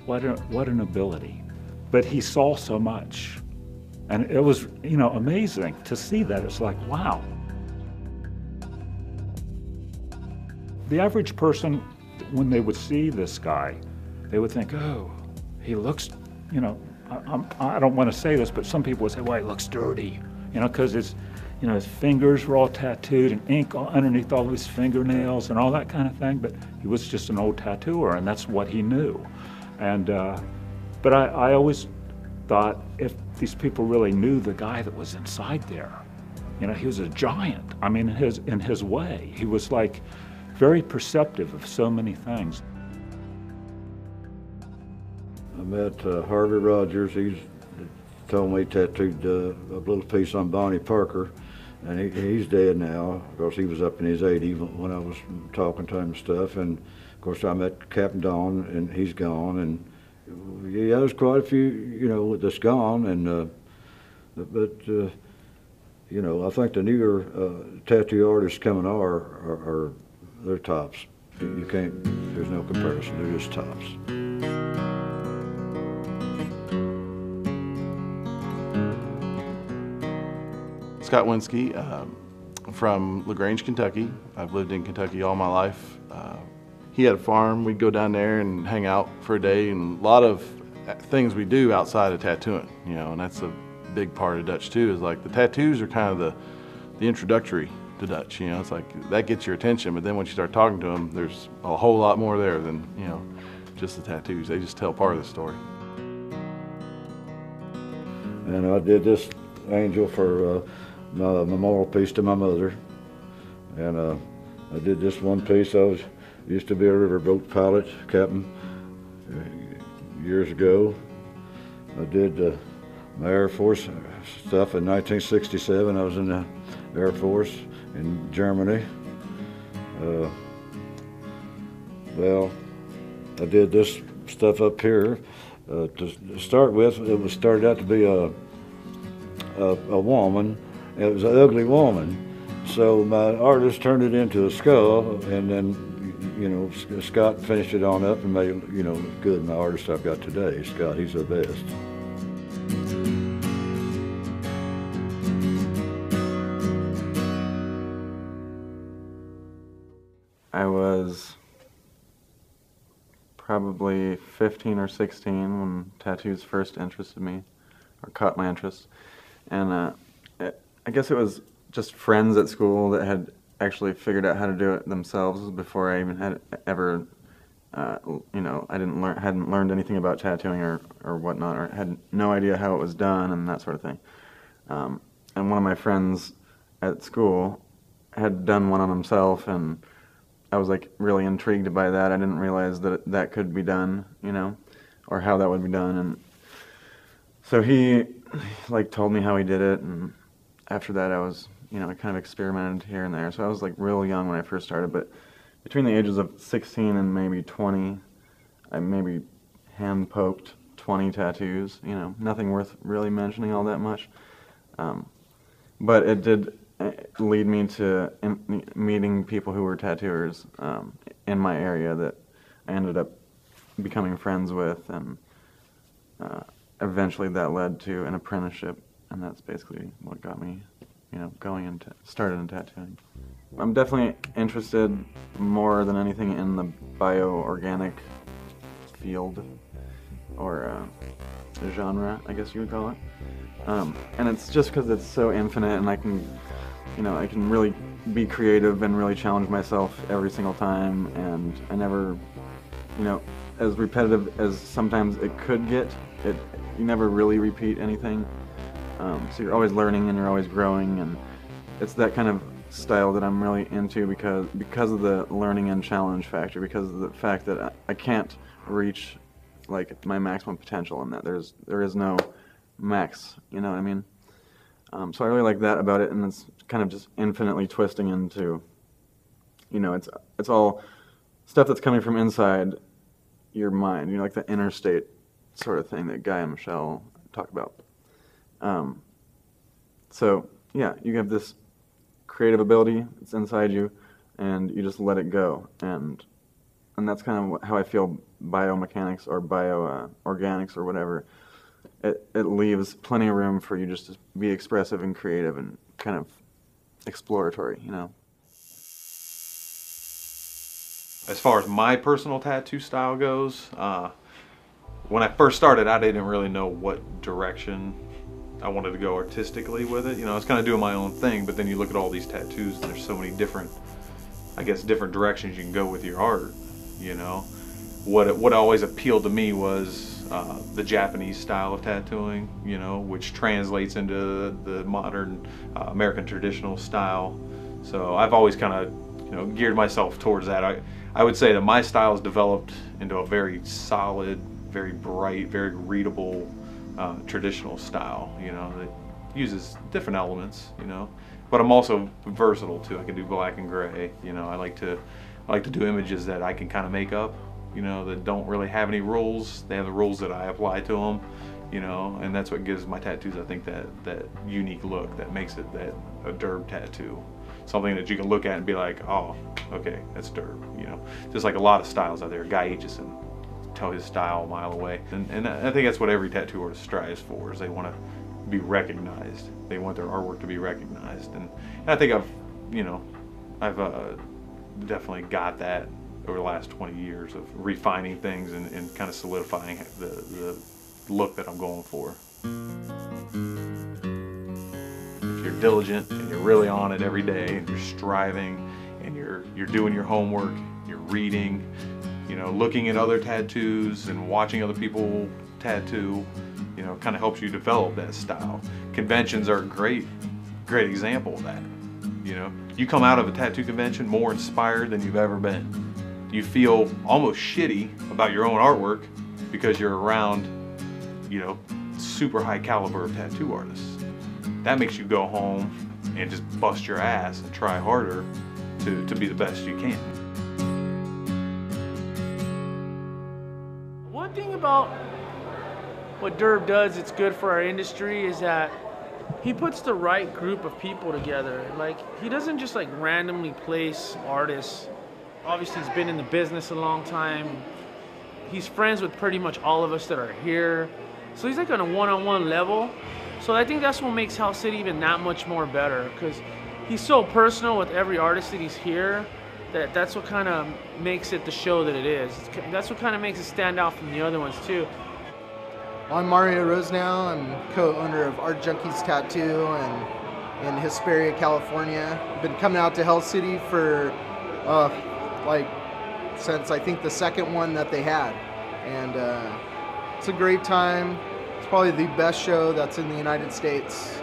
what an ability. But he saw so much. And it was, you know, amazing to see that. It's like, wow. The average person, when they would see this guy, they would think, oh, he looks, you know, I don't want to say this, but some people would say, well, he looks dirty, you know, because his fingers were all tattooed and ink underneath all his fingernails and all that kind of thing. But he was just an old tattooer, and that's what he knew. And but I always thought, if these people really knew the guy that was inside there, you know, he was a giant. I mean, in his way, he was like very perceptive of so many things. I met Harvey Rogers. He's told me he tattooed a little piece on Bonnie Parker, and he's dead now. Of course, he was up in his 80s when I was talking to him and stuff. And of course, I met Captain Don, and he's gone. And yeah, there's quite a few, you know, that's gone. And but you know, I think the newer tattoo artists coming are they're tops. You can't. There's no comparison. They're just tops. Scott Winsky, from LaGrange, Kentucky. I've lived in Kentucky all my life. He had a farm. We'd go down there and hang out for a day, and a lot of things we do outside of tattooing, you know, and that's a big part of Dutch too, is like the tattoos are kind of the introductory to Dutch, you know. It's like that gets your attention, but then once you start talking to them, there's a whole lot more there than, you know, just the tattoos. They just tell part of the story. And I did this angel for my memorial piece to my mother, and I did this one piece. I used to be a riverboat pilot, captain, years ago. I did my Air Force stuff in 1967. I was in the Air Force in Germany. Well, I did this stuff up here. To start with, it started out to be a woman. It was an ugly woman. So my artist turned it into a skull, and then, you know, Scott finished it on up and made it, you know, look good. My artist I've got today, Scott, he's the best. I was probably 15 or 16 when tattoos first interested me, or caught my interest. And I guess it was just friends at school that had actually figured out how to do it themselves before I even had ever, you know, hadn't learned anything about tattooing or whatnot, or had no idea how it was done and that sort of thing. And one of my friends at school had done one on himself, and I was like really intrigued by that. I didn't realize that that could be done, you know, or how that would be done. And so he like told me how he did it, and after that I was, you know, I kind of experimented here and there. So I was like real young when I first started, but between the ages of 16 and maybe 20, I maybe hand poked 20 tattoos, you know, nothing worth really mentioning all that much. But it did lead me to meeting people who were tattooers in my area that I ended up becoming friends with, and eventually that led to an apprenticeship, and that's basically what got me, you know, started in tattooing. I'm definitely interested more than anything in the bioorganic field, or genre, I guess you would call it. And it's just because it's so infinite, and I can, you know, I can really be creative and really challenge myself every single time, and I never, you know, as repetitive as sometimes it could get, you never really repeat anything. So you're always learning and you're always growing, and it's that kind of style that I'm really into because of the learning and challenge factor, because of the fact that I can't reach like my maximum potential in that. There is no max, you know what I mean? So I really like that about it, and it's kind of just infinitely twisting into, you know, it's all stuff that's coming from inside your mind, you know, like the inner state sort of thing that Guy and Michelle talk about. So yeah, you have this creative ability, it's inside you, and you just let it go, and that's kind of how I feel biomechanics or bioorganics or whatever. It leaves plenty of room for you just to be expressive and creative and kind of exploratory, you know. As far as my personal tattoo style goes, when I first started, I didn't really know what direction I wanted to go artistically with it. You know, I was kind of doing my own thing, but then you look at all these tattoos and there's so many different, I guess, different directions you can go with your art, you know. What always appealed to me was the Japanese style of tattooing, you know, which translates into the modern American traditional style. So I've always kind of, you know, geared myself towards that. I would say that my style has developed into a very solid, very bright, very readable traditional style, you know, that uses different elements, you know, but I'm also versatile too. I can do black and gray, you know. I like to do images that I can kind of make up, you know, that don't really have any rules. They have the rules that I apply to them, you know, and that's what gives my tattoos, I think, that unique look that makes it a derb tattoo. Something that you can look at and be like, oh, okay, that's derb, you know. Just like a lot of styles out there. Guy Aitchison, tell his style a mile away. And I think that's what every tattoo artist strives for, is they want to be recognized. They want their artwork to be recognized. And I think I've definitely got that over the last 20 years of refining things and kind of solidifying the look that I'm going for. If you're diligent and you're really on it every day, and you're striving, and you're doing your homework, you're reading, you know, looking at other tattoos and watching other people tattoo, you know, kind of helps you develop that style. Conventions are a great example of that. You know, you come out of a tattoo convention more inspired than you've ever been. You feel almost shitty about your own artwork because you're around, you know, super high caliber of tattoo artists. That makes you go home and just bust your ass and try harder to be the best you can. One thing about what Derb does that's good for our industry is that he puts the right group of people together. Like, he doesn't just like randomly place artists. Obviously, he's been in the business a long time. He's friends with pretty much all of us that are here. So he's like on a one-on-one level. So I think that's what makes Hell City even that much more better, because he's so personal with every artist that he's here. That's what kind of makes it the show that it is. That's what kind of makes it stand out from the other ones too. I'm Mario Rosenow. I'm co-owner of Art Junkies Tattoo in Hesperia, California. I've been coming out to Hell City for since I think the second one that they had, and it's a great time. It's probably the best show that's in the United States.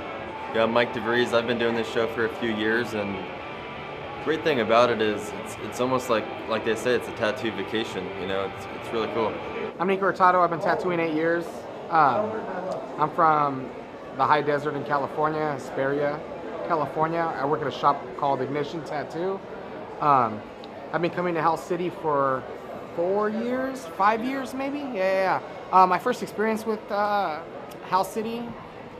Yeah, I'm Mike DeVries. I've been doing this show for a few years, and the great thing about it is it's almost like they say, it's a tattoo vacation. You know, it's really cool. I'm Nico Hurtado. I've been tattooing 8 years. I'm from the high desert in California, Hesperia, California. I work at a shop called Ignition Tattoo. I've been coming to Hell City for 5 years maybe? Yeah. My first experience with Hell City,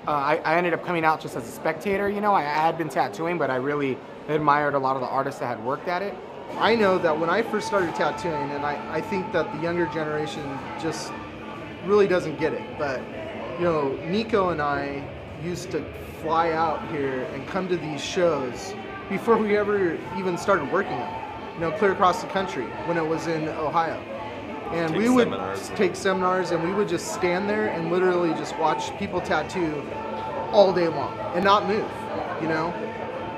I ended up coming out just as a spectator. You know, I had been tattooing, but I really admired a lot of the artists that had worked at it. I know that when I first started tattooing, and I think that the younger generation just really doesn't get it, but you know, Nico and I used to fly out here and come to these shows before we ever even started working them. You know, clear across the country when it was in Ohio. And we would take seminars, and we would just stand there and literally just watch people tattoo all day long and not move, you know,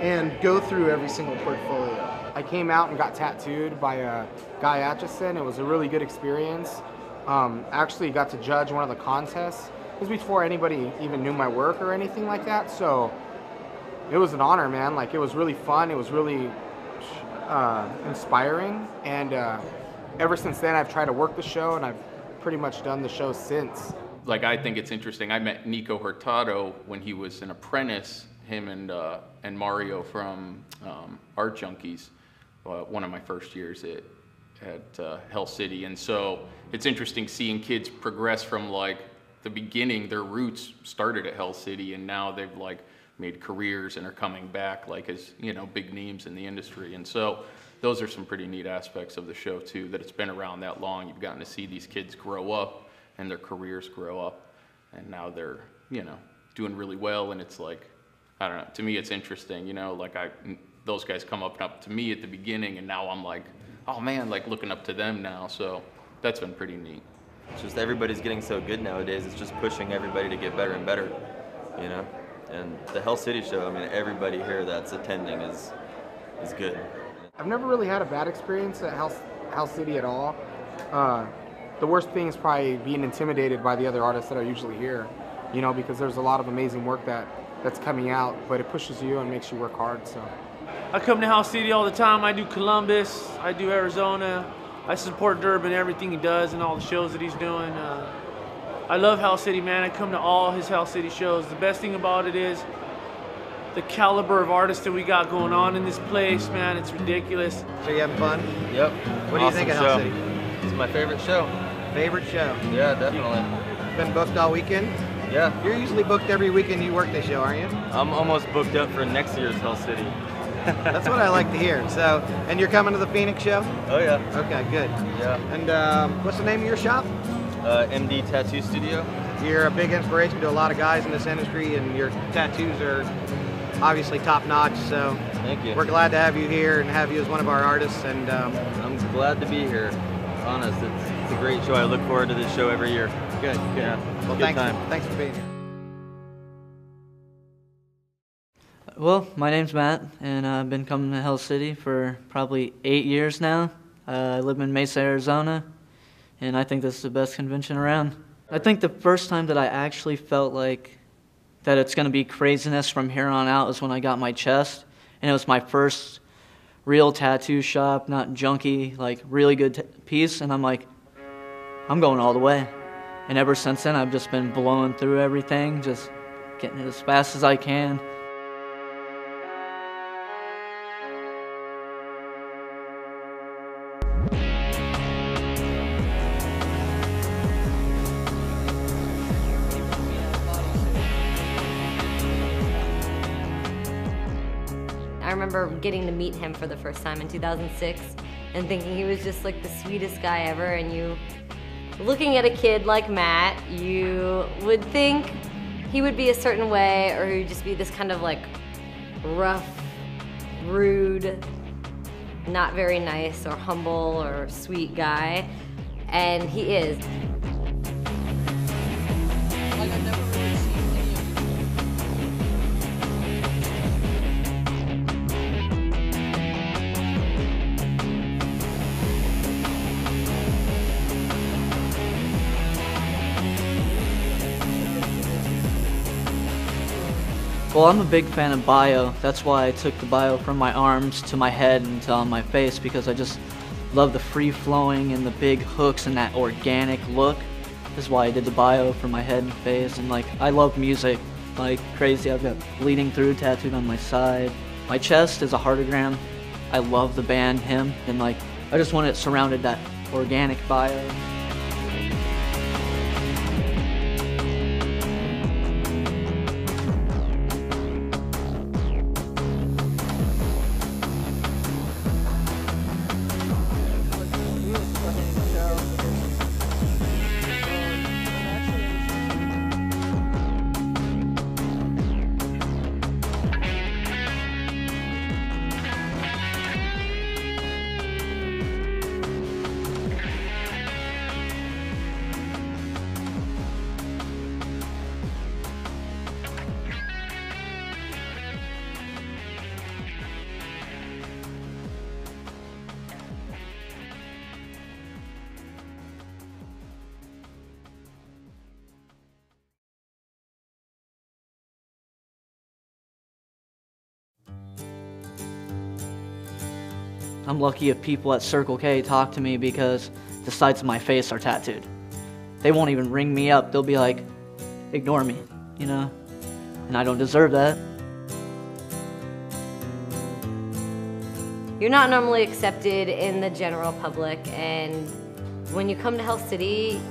and go through every single portfolio. I came out and got tattooed by Guy Atchison. It was a really good experience. Actually got to judge one of the contests. It was before anybody even knew my work or anything like that, so it was an honor, man. Like, it was really fun. It was really inspiring, and ever since then I've tried to work the show, and I've pretty much done the show since. Like, I think it's interesting. I met Nico Hurtado when he was an apprentice, him and Mario from Art Junkies, one of my first years at Hell City. And so it's interesting seeing kids progress from like the beginning. Their roots started at Hell City, and now they've like made careers and are coming back like as, you know, big names in the industry. And so those are some pretty neat aspects of the show too, that it's been around that long. You've gotten to see these kids grow up and their careers grow up, and now they're, you know, doing really well. And it's like, I don't know, to me it's interesting, you know, like those guys come up to me at the beginning, and now I'm like, oh man, like looking up to them now. So that's been pretty neat. It's just everybody's getting so good nowadays. It's just pushing everybody to get better and better, you know. And the Hell City show, I mean, everybody here that's attending is good. I've never really had a bad experience at Hell City at all. The worst thing is probably being intimidated by the other artists that are usually here, you know, because there's a lot of amazing work that's coming out, but it pushes you and makes you work hard. So I come to Hell City all the time. I do Columbus, I do Arizona. I support Durb in everything he does and all the shows that he's doing. I love Hell City, man. I come to all his Hell City shows. The best thing about it is the caliber of artists that we got going on in this place, man. It's ridiculous. So you having fun? Yep. What do you think of Hell City? It's my favorite show. Favorite show? Yeah, definitely. Been booked all weekend? Yeah. You're usually booked every weekend you work this show, aren't you? I'm almost booked up for next year's Hell City. That's what I like to hear. So, and you're coming to the Phoenix show? Oh yeah. Okay, good. Yeah. And what's the name of your shop? MD Tattoo Studio. You're a big inspiration to a lot of guys in this industry, and your tattoos are obviously top notch. So thank you. We're glad to have you here and have you as one of our artists. And I'm glad to be here. Honest, it's a great show. I look forward to this show every year. Good. Yeah. Well, good time. Thanks for being here. Well, my name's Matt, and I've been coming to Hell City for probably 8 years now. I live in Mesa, Arizona, and I think this is the best convention around. I think the first time that I actually felt like that it's going to be craziness from here on out is when I got my chest, and it was my first real tattoo shop, not junky, like really good piece, and I'm like, I'm going all the way. And ever since then, I've just been blowing through everything, just getting it as fast as I can. I remember getting to meet him for the first time in 2006 and thinking he was just like the sweetest guy ever. And you, looking at a kid like Matt, you would think he would be a certain way, or he'd just be this kind of like rough, rude not very nice or humble or sweet guy, and he is. Like, I've never really seen any of Well, I'm a big fan of bio. That's why I took the bio from my arms to my head and to on my face, because I just love the free flowing and the big hooks and that organic look. That's why I did the bio for my head and face. And like, I love music like crazy. I've got Bleeding Through tattooed on my side. My chest is a heartogram. I love the band Him, and like, I just wanted it surrounded that organic bio. I'm lucky if people at Circle K talk to me because the sides of my face are tattooed. They won't even ring me up. They'll be like, ignore me, you know? And I don't deserve that. You're not normally accepted in the general public, and when you come to Hell City,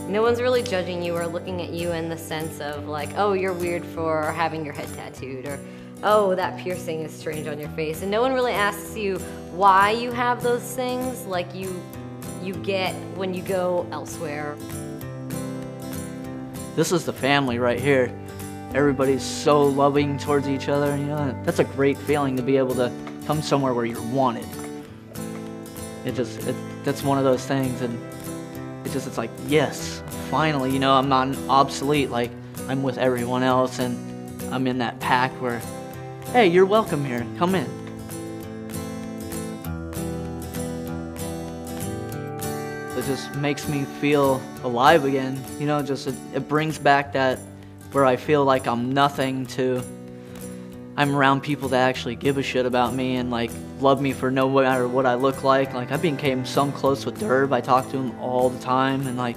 no one's really judging you or looking at you in the sense of like, oh, you're weird for having your head tattooed, or oh, that piercing is strange on your face. And no one really asks you why you have those things like you get when you go elsewhere. This is the family right here. Everybody's so loving towards each other, you know? That's a great feeling to be able to come somewhere where you're wanted. That's one of those things, and it's like, yes, finally, you know, I'm not obsolete, like I'm with everyone else, and I'm in that pack where, hey, you're welcome here, come in. It just makes me feel alive again, you know, it brings back that where I feel like I'm nothing to, I'm around people that actually give a shit about me and like love me for no matter what I look like. Like I became so close with Derb, I talk to him all the time, and like,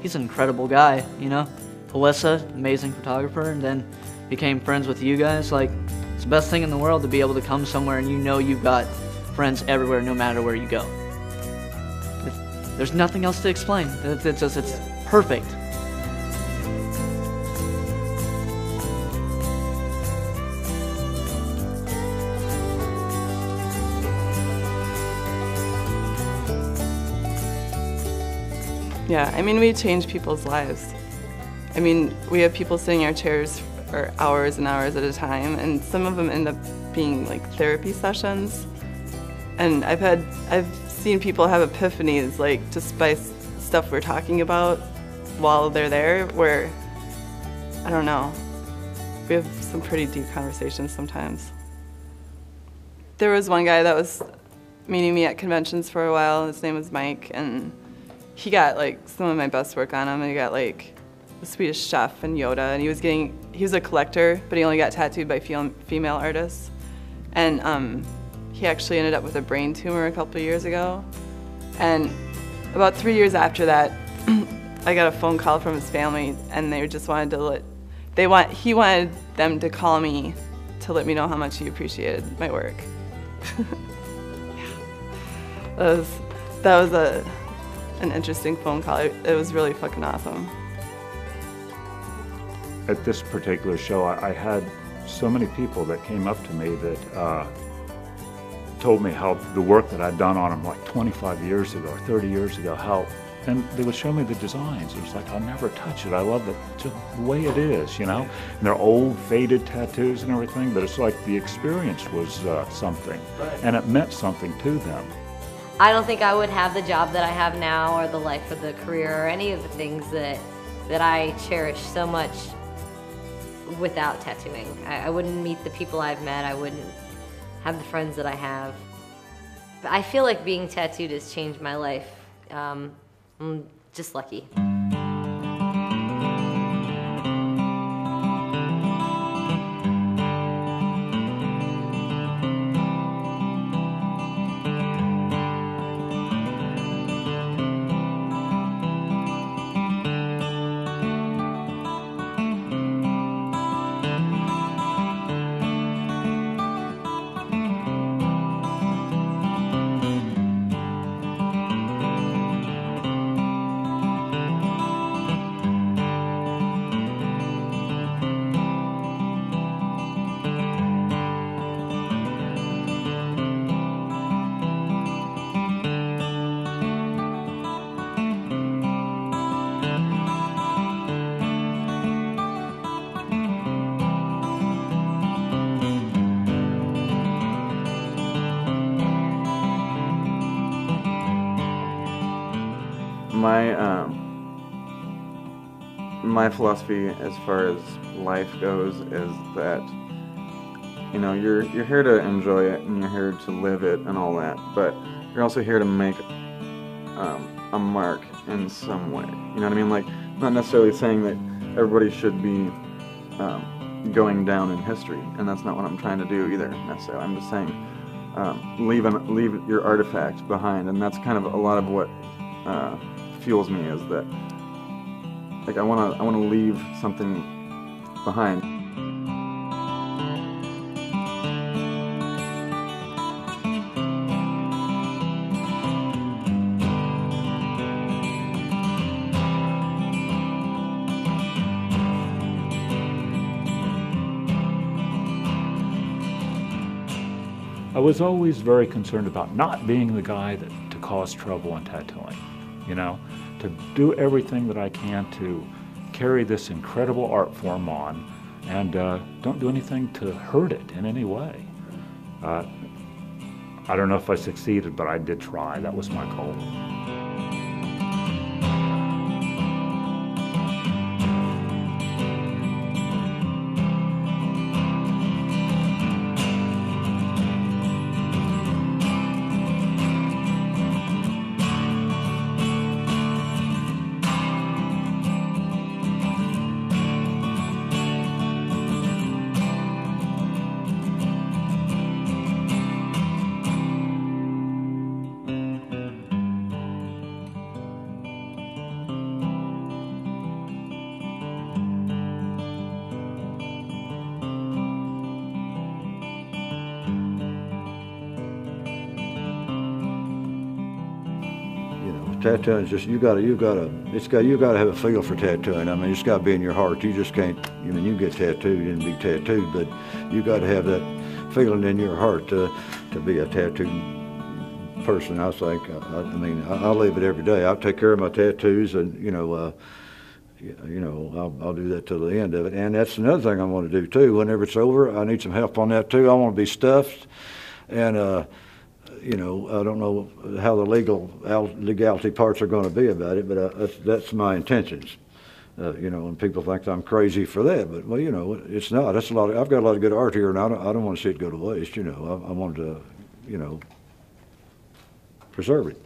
he's an incredible guy, you know. Alyssa, amazing photographer, and then became friends with you guys. Like, it's the best thing in the world to be able to come somewhere and you know you've got friends everywhere no matter where you go. There's nothing else to explain. It's perfect. Yeah, I mean, we change people's lives. I mean, we have people sitting in our chairs for hours and hours at a time, and some of them end up being like therapy sessions. And I've seen people have epiphanies, like just by stuff we're talking about while they're there, where, I don't know, we have some pretty deep conversations sometimes. There was one guy that was meeting me at conventions for a while. His name was Mike, and he got like some of my best work on him. He got like the Swedish Chef and Yoda, and he was a collector, but he only got tattooed by female artists. And he actually ended up with a brain tumor a couple of years ago. And about 3 years after that, I got a phone call from his family, and they just wanted to he wanted them to call me to let me know how much he appreciated my work. Yeah. That was an interesting phone call. It was really fucking awesome. At this particular show, I had so many people that came up to me that told me how the work that I'd done on them like 25 years ago or 30 years ago, how and they would show me the designs. It was like, I'll never touch it. I love it just the way it is, you know? And they're old, faded tattoos and everything, but it's like the experience was something, and it meant something to them. I don't think I would have the job that I have now, or the life of the career, or any of the things that I cherish so much without tattooing. I wouldn't meet the people I've met. I wouldn't have the friends that I have. But I feel like being tattooed has changed my life. I'm just lucky. My philosophy as far as life goes is that, you know, you're here to enjoy it and you're here to live it and all that, but you're also here to make a mark in some way. You know what I mean? Like, not necessarily saying that everybody should be going down in history, and that's not what I'm trying to do either necessarily. I'm just saying leave your artifact behind, and that's kind of a lot of what fuels me, is that, like, I wanna leave something behind. I was always very concerned about not being the guy to cause trouble in tattooing, you know, to do everything that I can to carry this incredible art form on, and don't do anything to hurt it in any way. I don't know if I succeeded, but I did try. That was my goal. Tattooing is just, you gotta have a feel for tattooing. I mean, it's gotta be in your heart. You just can't, you mean, you can get tattooed and be tattooed, but you gotta have that feeling in your heart to be a tattooed person, I think. I mean, I live it every day. I take care of my tattoos, and, I'll do that till the end of it. And that's another thing I want to do too. Whenever it's over, I need some help on that too. I want to be stuffed, and I don't know how the legality parts are going to be about it, but that's my intentions. And people think I'm crazy for that, but well, it's not. That's I've got a lot of good art here, and I don't want to see it go to waste. I wanted to, preserve it.